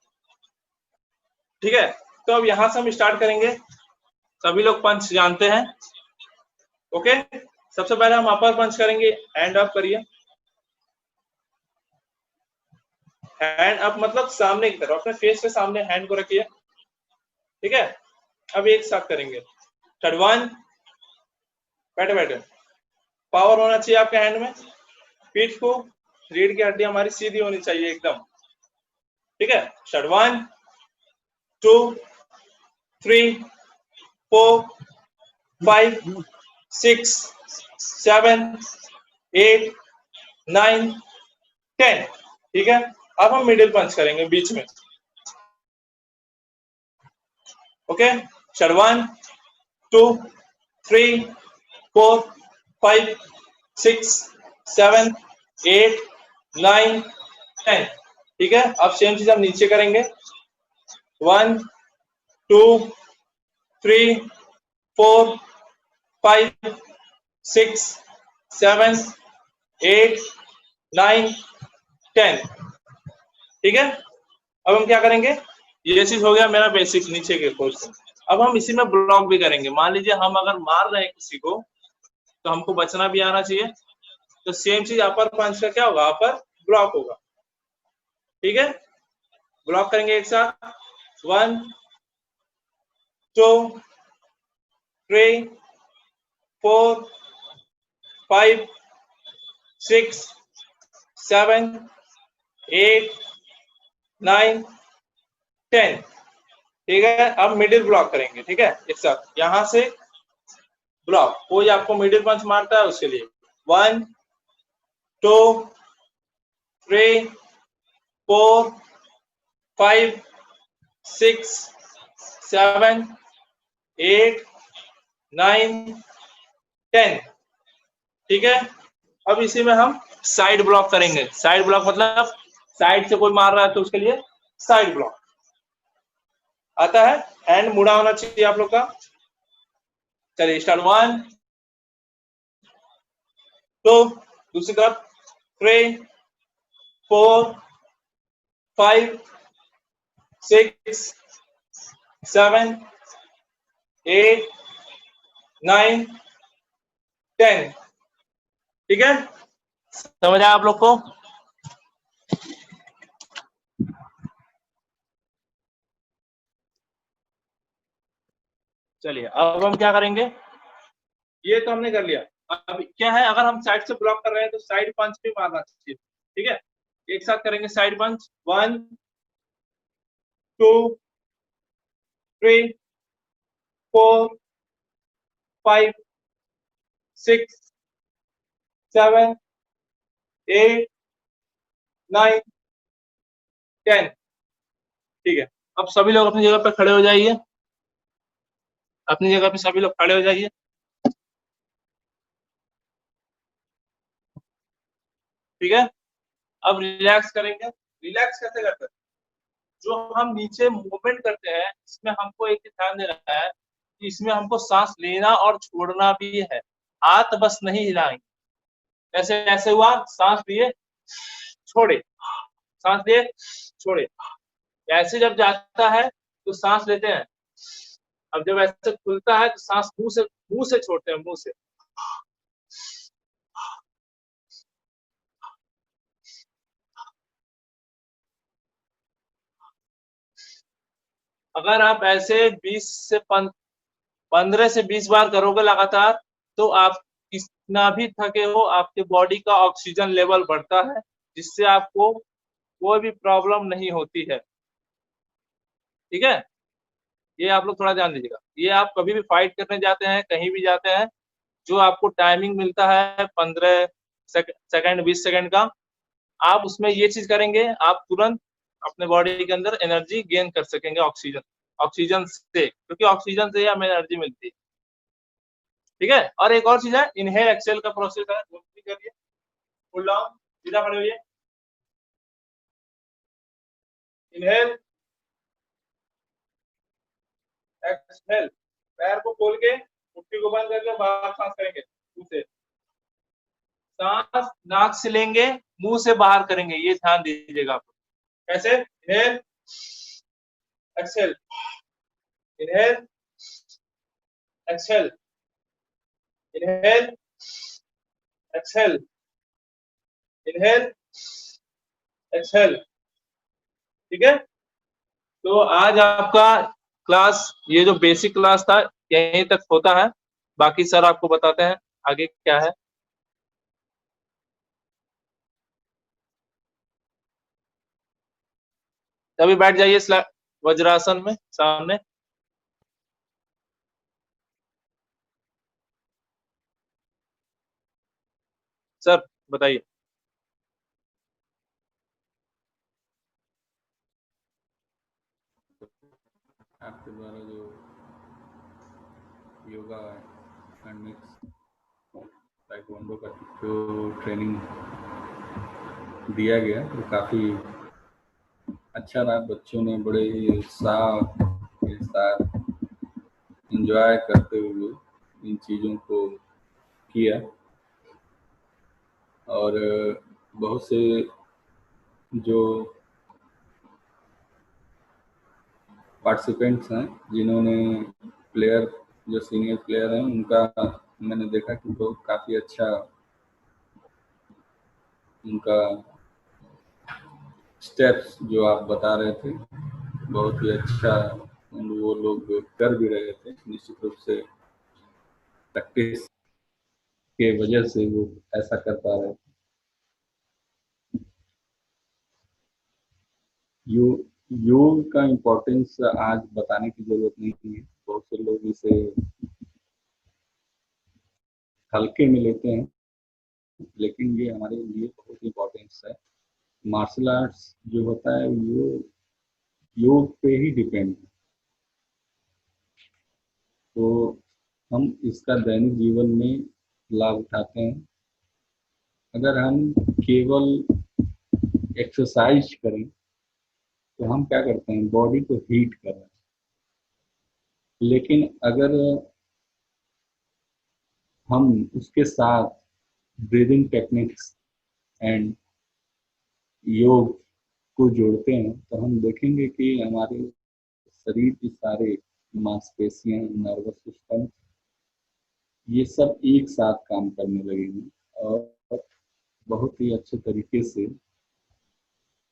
ठीक है, तो अब यहां से हम स्टार्ट करेंगे। सभी लोग पंच जानते हैं, ओके। सबसे पहले हम अपर पंच करेंगे, हैंड अप करिए, हैंड अप मतलब सामने की तरफ, अपने फेस के सामने हैंड को रखिए। ठीक है, अब एक साथ करेंगे। थर्ड वन, बैठे बैठे, पावर होना चाहिए आपके हैंड में, पीठ को, रीढ़ की हड्डी हमारी सीधी होनी चाहिए एकदम। ठीक है, थर्ड वन, 2, 3, 4, 5, 6, 7, 8, 9, 10। ठीक है, अब हम मिडिल पंच करेंगे बीच में। ओके, चल 1, 2, 3, 4, 5, 6, 7, 8, 9, 10। ठीक है, अब सेम चीज हम नीचे करेंगे। 1, 2, 3, 4 5 6 7 8 9 10। ठीक है, अब हम क्या करेंगे, ये चीज हो गया मेरा बेसिक नीचे के क्वेश्चन। अब हम इसी में ब्लॉक भी करेंगे। मान लीजिए हम अगर मार रहे हैं किसी को तो हमको बचना भी आना चाहिए, तो सेम चीज अपर पंच का क्या होगा, अपर ब्लॉक होगा। ठीक है, ब्लॉक करेंगे एक साथ, 1 2 3 4 5 6 7 8 9 10। ठीक है, अब मिडिल ब्लॉक करेंगे। ठीक है, एक साथ यहां से ब्लॉक, कोई आपको मिडिल पंच मारता है उसके लिए 1 2 3 4 5 6 7 8 9 10। ठीक है, अब इसी में हम साइड ब्लॉक करेंगे। साइड ब्लॉक मतलब साइड से कोई मार रहा है तो उसके लिए साइड ब्लॉक आता है। हैंड मुड़ा होना चाहिए आप लोग का। चलिए स्टार्ट, 1 2, दूसरी तरफ 3 4 5 6 7 8 9 10। ठीक है, समझ आया आप लोग को? चलिए अब हम क्या करेंगे, ये तो हमने कर लिया। अब क्या है, अगर हम साइड से ब्लॉक कर रहे हैं तो साइड पंच भी मारना चाहिए। ठीक है, एक साथ करेंगे साइड पंच, 1 2 3 4 5 6 7 8 9 10। ठीक है, अब सभी लोग अपनी जगह पर खड़े हो जाइए, अपनी जगह पे सभी लोग खड़े हो जाइए। ठीक है, अब रिलैक्स करेंगे। रिलैक्स कैसे करते हैं, जो हम नीचे मूवमेंट करते हैं इसमें हमको एक ध्यान देना है कि इसमें हमको सांस लेना और छोड़ना भी है, हाथ बस नहीं हिलाएंगे। ऐसे ऐसे हुआ, सांस लिए छोड़े, सांस लिए छोड़े, ऐसे जब जाता है तो सांस लेते हैं। अब जब ऐसे खुलता है तो सांस मुंह से छोड़ते हैं, मुंह से। अगर आप ऐसे 15 से 20 बार करोगे लगातार तो आप कितना भी थके हो आपके बॉडी का ऑक्सीजन लेवल बढ़ता है, जिससे आपको कोई भी प्रॉब्लम नहीं होती है। ठीक है, ये आप लोग थोड़ा ध्यान दीजिएगा। ये आप कभी भी फाइट करने जाते हैं, कहीं भी जाते हैं, जो आपको टाइमिंग मिलता है 15 सेकंड 20 सेकंड का, आप उसमें ये चीज करेंगे, आप तुरंत अपने बॉडी के अंदर एनर्जी गेन कर सकेंगे ऑक्सीजन ऑक्सीजन से, क्योंकि ऑक्सीजन से ही हमें एनर्जी मिलती है। ठीक है, और एक और चीज है, इनहेल एक्सेल का प्रोसेस है, वो भी करिए। पुल डाउन, सीधा खड़े होइए, इनहेल एक्सहेल, पैर को खोल के मुट्ठी को बंद करके बाहर सांस करेंगे, मुंह से सांस नाक से लेंगे, मुंह से बाहर करेंगे, ये ध्यान दीजिएगा आप। कैसे, inhale exhale, inhale exhale, inhale exhale, inhale exhale. ठीक है, तो आज आपका क्लास, ये जो बेसिक क्लास था यहीं तक होता है, बाकी सर आपको बताते हैं आगे क्या है। तभी बैठ जाइए वज्रासन में सामने। सर बताइए। आपके द्वारा जो योगा एंड मिक्स ताइक्वांडो का जो ट्रेनिंग दिया गया वो काफ़ी अच्छा रहा। बच्चों ने बड़े उत्साह के साथ एंजॉय करते हुए इन चीज़ों को किया। और बहुत से जो पार्टिसिपेंट्स हैं, जिन्होंने प्लेयर, जो सीनियर प्लेयर हैं, उनका मैंने देखा कि वो काफ़ी अच्छा उनका स्टेप्स जो आप बता रहे थे बहुत ही अच्छा वो लोग कर भी रहे थे। निश्चित रूप से प्रैक्टिस के वजह से वो ऐसा कर पा रहे थे। योग का इम्पोर्टेंस आज बताने की जरूरत नहीं है, बहुत से लोग इसे हल्के में लेते हैं, लेकिन ये हमारे लिए बहुत इम्पोर्टेंस है। मार्शल आर्ट्स जो होता है वो योग पे ही डिपेंड है। तो हम इसका दैनिक जीवन में लाभ उठाते हैं। अगर हम केवल एक्सरसाइज करें तो हम क्या करते हैं, बॉडी को हीट कर रहे हैं। लेकिन अगर हम उसके साथ ब्रीदिंग टेक्निक्स एंड योग को जोड़ते हैं तो हम देखेंगे कि हमारे शरीर की सारे मांसपेशियां, नर्वस सिस्टम, ये सब एक साथ काम करने लगेंगे और बहुत ही अच्छे तरीके से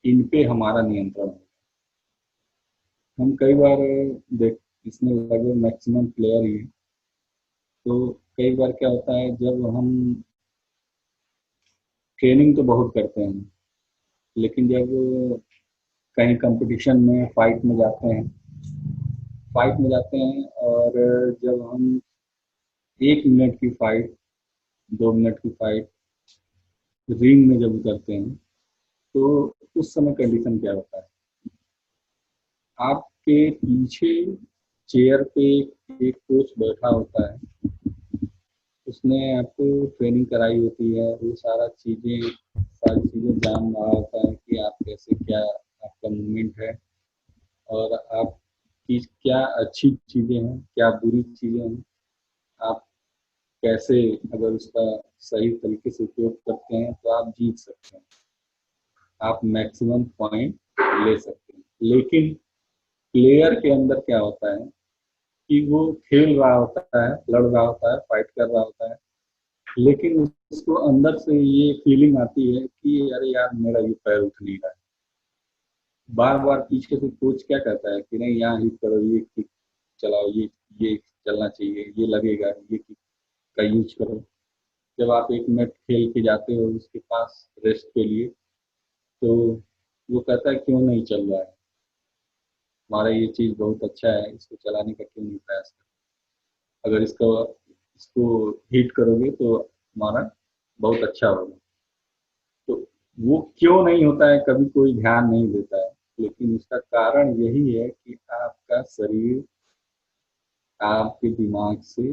इन पे हमारा नियंत्रण होगा। हम कई बार देख, इसमें लगभग मैक्सिमम प्लेयर ही, तो कई बार क्या होता है, जब हम ट्रेनिंग तो बहुत करते हैं, लेकिन जब कहीं कंपटीशन में फाइट में जाते हैं और जब हम 1 मिनट की फाइट, 2 मिनट की फाइट रिंग में जब उतरते हैं तो उस समय कंडीशन क्या होता है, आपके पीछे चेयर पे एक कोच बैठा होता है, उसने आपको ट्रेनिंग कराई होती है, वो सारी चीज़ें जान रहा होता है कि आप कैसे, क्या आपका मूवमेंट है और आपकी क्या अच्छी चीज़ें हैं, क्या बुरी चीज़ें हैं, आप कैसे अगर उसका सही तरीके से उपयोग करते हैं तो आप जीत सकते हैं, आप मैक्सिमम पॉइंट ले सकते हैं। लेकिन प्लेयर के अंदर क्या होता है कि वो खेल रहा होता है, लड़ रहा होता है, फाइट कर रहा होता है, लेकिन उसको अंदर से ये फीलिंग आती है कि अरे यार मेरा ये पैर उठ नहीं रहा है। बार बार पीछे से कोच क्या कहता है कि नहीं, यहाँ हिट करो, ये किक चलाओ, ये चलना चाहिए, ये लगेगा, ये किक का यूज करो। जब आप 1 मिनट खेल के जाते हो उसके पास रेस्ट के लिए, तो वो कहता है क्यों नहीं चल रहा है, हमारा ये चीज़ बहुत अच्छा है, इसको चलाने का क्यों नहीं प्रयास कर, अगर इसको हिट करोगे तो हमारा बहुत अच्छा होगा। तो वो क्यों नहीं होता है कभी कोई ध्यान नहीं देता है, लेकिन उसका कारण यही है कि आपका शरीर आपके दिमाग से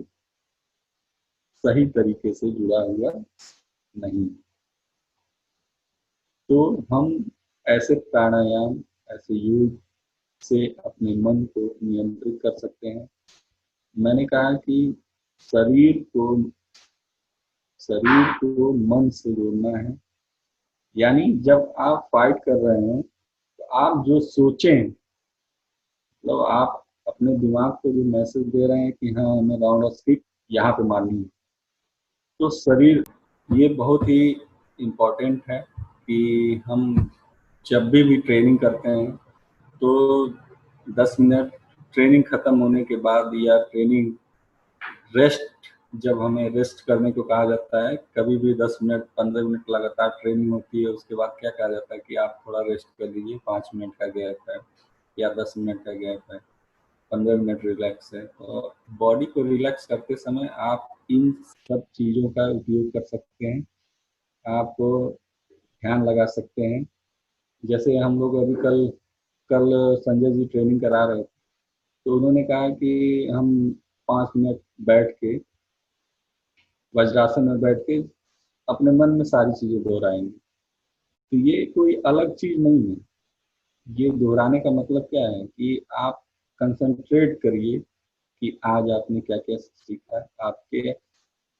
सही तरीके से जुड़ा हुआ नहीं। तो हम ऐसे प्राणायाम, ऐसे योग से अपने मन को नियंत्रित कर सकते हैं। मैंने कहा कि शरीर को शरीर को मन से जोड़ना है, यानी जब आप फाइट कर रहे हैं तो आप जो सोचें, मतलब आप अपने दिमाग को जो मैसेज दे रहे हैं कि हाँ हमें राउंड ऑफ किक यहाँ पे मारनी है, तो शरीर, ये बहुत ही इम्पोर्टेंट है कि हम जब भी ट्रेनिंग करते हैं तो 10 मिनट ट्रेनिंग खत्म होने के बाद या ट्रेनिंग रेस्ट, जब हमें रेस्ट करने को कहा जाता है, कभी भी 10 मिनट 15 मिनट लगातार ट्रेनिंग होती है, उसके बाद क्या कहा जाता है कि आप थोड़ा रेस्ट कर लीजिए, 5 मिनट का गैप है या 10 मिनट का गैप है, 15 मिनट रिलैक्स है। और बॉडी को रिलैक्स करते समय आप इन सब चीज़ों का उपयोग कर सकते हैं, आप ध्यान लगा सकते हैं। जैसे हम लोग अभी कल कल संजय जी ट्रेनिंग करा रहे थे, तो उन्होंने कहा कि हम 5 मिनट बैठ के, वज्रासन में बैठ के अपने मन में सारी चीज़ें दोहराएंगे। तो ये कोई अलग चीज़ नहीं है, ये दोहराने का मतलब क्या है कि आप कंसंट्रेट करिए कि आज आपने क्या क्या सीखा। आपके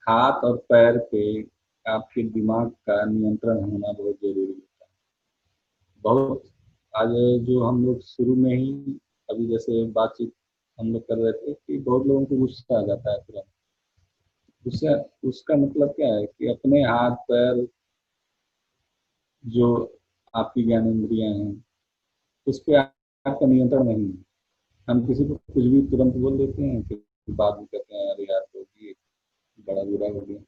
हाथ और पैर पे आपके दिमाग का नियंत्रण होना बहुत जरूरी होता है। बहुत आज जो हम लोग शुरू में ही अभी जैसे बातचीत हम लोग कर रहे थे कि बहुत लोगों को गुस्सा आ जाता है तुरंत। उससे उसका मतलब क्या है कि अपने हाथ पैर जो आपकी ज्ञानेंद्रियां हैं उस पर आपका नियंत्रण नहीं है। हम किसी को कुछ भी तुरंत बोल देते हैं, फिर बाद में कहते हैं अरे यार तो ये बड़ा बुरा हो गया।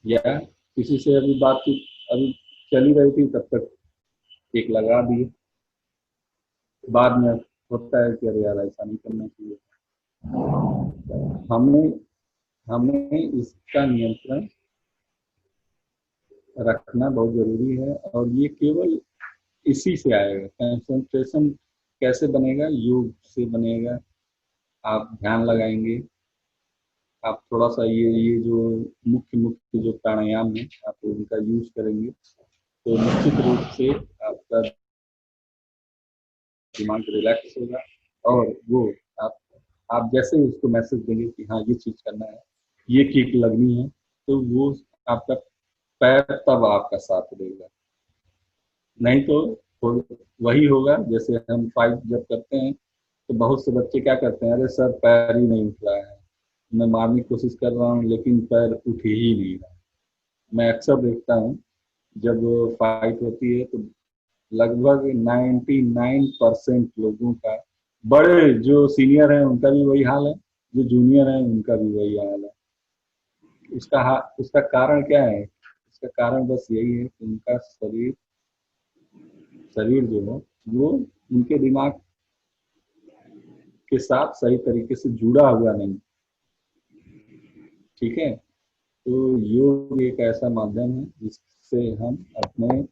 या किसी से अभी बातचीत अभी चली रही थी तब तक एक लगा दिए, बाद में होता है कि अरे यार ऐसा नहीं करना चाहिए। हमें हमें इसका नियंत्रण रखना बहुत जरूरी है और ये केवल इसी से आएगा। कंसंट्रेशन कैसे बनेगा? योग से बनेगा। आप ध्यान लगाएंगे, आप थोड़ा सा ये जो मुख्य मुख्य जो प्राणायाम है आप उनका यूज करेंगे तो निश्चित रूप से आपका दिमाग रिलैक्स होगा। और वो आप आप जैसे ही उसको मैसेज देंगे कि हाँ ये चीज करना है, ये किक लगनी है, तो वो आपका पैर तब आपका साथ देगा। नहीं तो वही होगा जैसे हम फाइट जब करते हैं तो बहुत से बच्चे क्या करते हैं, अरे सर पैर ही नहीं उठ रहा है, मैं मारने की कोशिश कर रहा हूँ लेकिन पैर उठ ही नहीं रहा। मैं अक्सर देखता हूँ जब फाइट होती है तो लगभग 99% लोगों का, बड़े जो सीनियर हैं उनका भी वही हाल है, जो जूनियर हैं उनका भी वही हाल है। उसका कारण क्या है? इसका कारण बस यही है कि उनका शरीर जो है वो उनके दिमाग के साथ सही तरीके से जुड़ा हुआ नहीं। ठीक है, तो योग एक ऐसा माध्यम है जिससे हम अपने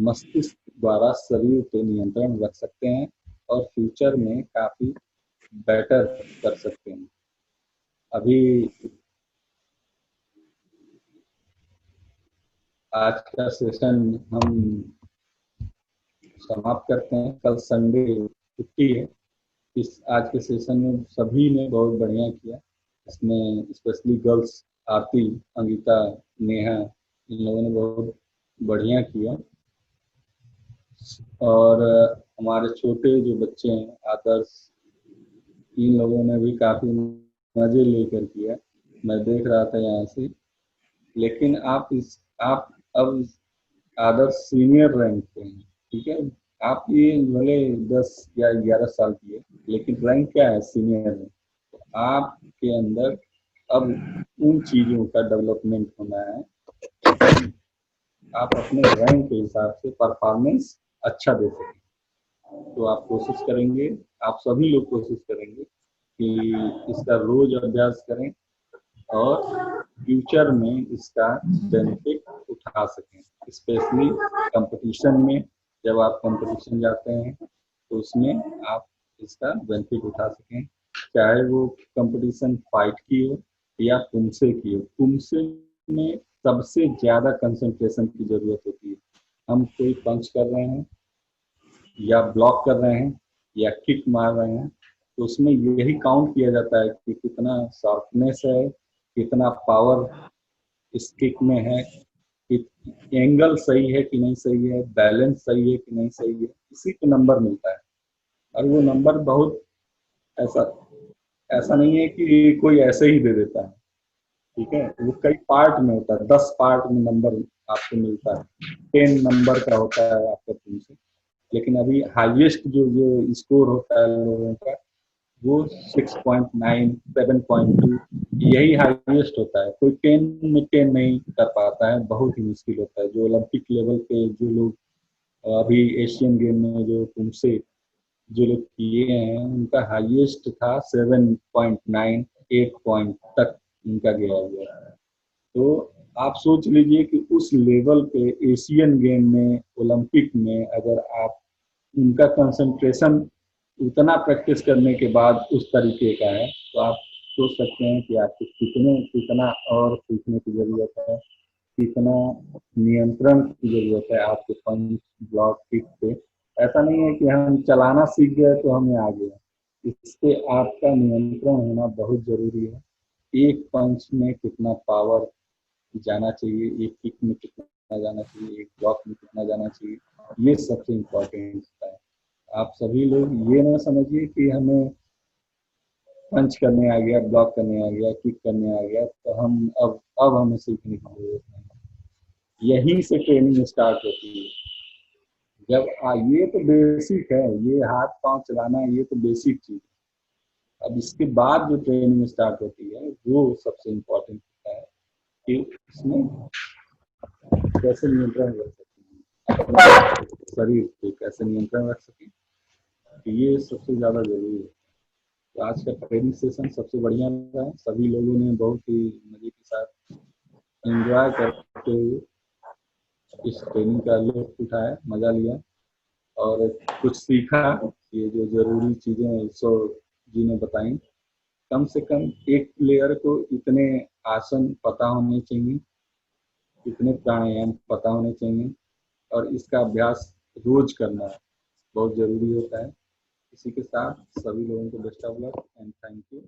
मस्तिष्क द्वारा शरीर पे नियंत्रण रख सकते हैं और फ्यूचर में काफी बेटर कर सकते हैं। अभी आज का सेशन हम समाप्त करते हैं। कल संडे छुट्टी है। इस आज के सेशन में सभी ने बहुत बढ़िया किया। इसमें स्पेशली गर्ल्स आरती, अंगिता, नेहा, इन लोगों ने बहुत बढ़िया किया। और हमारे छोटे जो बच्चे हैं आदर्श, इन लोगों ने भी काफी मजे लेकर किया। मैं देख रहा था यहाँ से। लेकिन आप अब आदर्श सीनियर रैंक पे हैं। ठीक है, आप ये भले 10 या 11 साल की है लेकिन रैंक क्या है? सीनियर है। तो आपके अंदर अब उन चीजों का डेवलपमेंट होना है, आप अपने रैंक के हिसाब से परफॉर्मेंस अच्छा दे सकें। तो आप कोशिश करेंगे, आप सभी लोग कोशिश करेंगे कि इसका रोज अभ्यास करें और फ्यूचर में इसका बेनिफिट उठा सकें। स्पेशली कंपटीशन में, जब आप कंपटीशन जाते हैं तो उसमें आप इसका बेनिफिट उठा सकें। चाहे वो कंपटीशन फाइट की हो या पुमसे की हो। पुमसे में सबसे ज्यादा कंसंट्रेशन की जरूरत होती है। हम कोई पंच कर रहे हैं या ब्लॉक कर रहे हैं या किक मार रहे हैं तो उसमें यही काउंट किया जाता है कि कितना शार्पनेस है, कितना पावर इस किक में है, कि एंगल सही है कि नहीं सही है, बैलेंस सही है कि नहीं सही है। इसी पे नंबर मिलता है। और वो नंबर बहुत ऐसा ऐसा नहीं है कि कोई ऐसे ही दे देता है। ठीक है, वो कई पार्ट में होता है। 10 पार्ट में नंबर आपको मिलता है। 10 नंबर का होता है आपका टीम से। लेकिन अभी हाईएस्ट जो स्कोर होता है लोगों का वो 6.9, 7.2 यही हाईएस्ट होता है। कोई 10 में 10 नहीं कर पाता है, बहुत ही मुश्किल होता है। जो ओलंपिक लेवल पे जो लोग अभी एशियन गेम में जो तुमसे जो लोग किए हैं उनका हाईएस्ट था 7.9, 8 पॉइंट तक उनका गया हुआ है। तो आप सोच लीजिए कि उस लेवल पे एशियन गेम में, ओलंपिक में अगर आप उनका कंसंट्रेशन उतना प्रैक्टिस करने के बाद उस तरीके का है तो आप सोच सकते हैं कि आपको कितना और सीखने की जरूरत है, कितना नियंत्रण की जरूरत है आपके पंच ब्लॉक किक पे। ऐसा नहीं है कि हम चलाना सीख गए तो हमें आ गया। इस पे आपका नियंत्रण होना बहुत जरूरी है। एक पंच में कितना पावर जाना चाहिए, एक किक में कितना जाना चाहिए, एक ब्लॉक में कितना जाना चाहिए, ये सबसे इम्पोर्टेंट होता है। आप सभी लोग ये ना समझिए कि हमें पंच करने आ गया, ब्लॉक करने आ गया, किक करने आ गया तो हम अब हमें सीखने की जरूरत नहीं है। यहीं से ट्रेनिंग स्टार्ट होती है। जब ये तो बेसिक है, ये हाथ पांव चलाना ये तो बेसिक चीज है। अब इसके बाद जो ट्रेनिंग स्टार्ट होती है वो सबसे इम्पोर्टेंट होता है कि इसमें कैसे नियंत्रण रख सकते हैं, अपने शरीर पे कैसे नियंत्रण रख सकें, ये सबसे ज्यादा जरूरी है। तो आज का ट्रेनिंग सेशन सबसे बढ़िया रहा। सभी लोगों ने बहुत ही मजे के साथ एंजॉय करते हुए इस ट्रेनिंग का लुत्फ उठाया, मजा लिया और कुछ सीखा। ये जो जरूरी चीजें ईश्वर जी ने बताई, कम से कम एक प्लेयर को इतने आसन पता होने चाहिए, इतने प्राणायाम पता होने चाहिए और इसका अभ्यास रोज करना बहुत जरूरी होता है। इसी के साथ सभी लोगों को best of luck and thank you.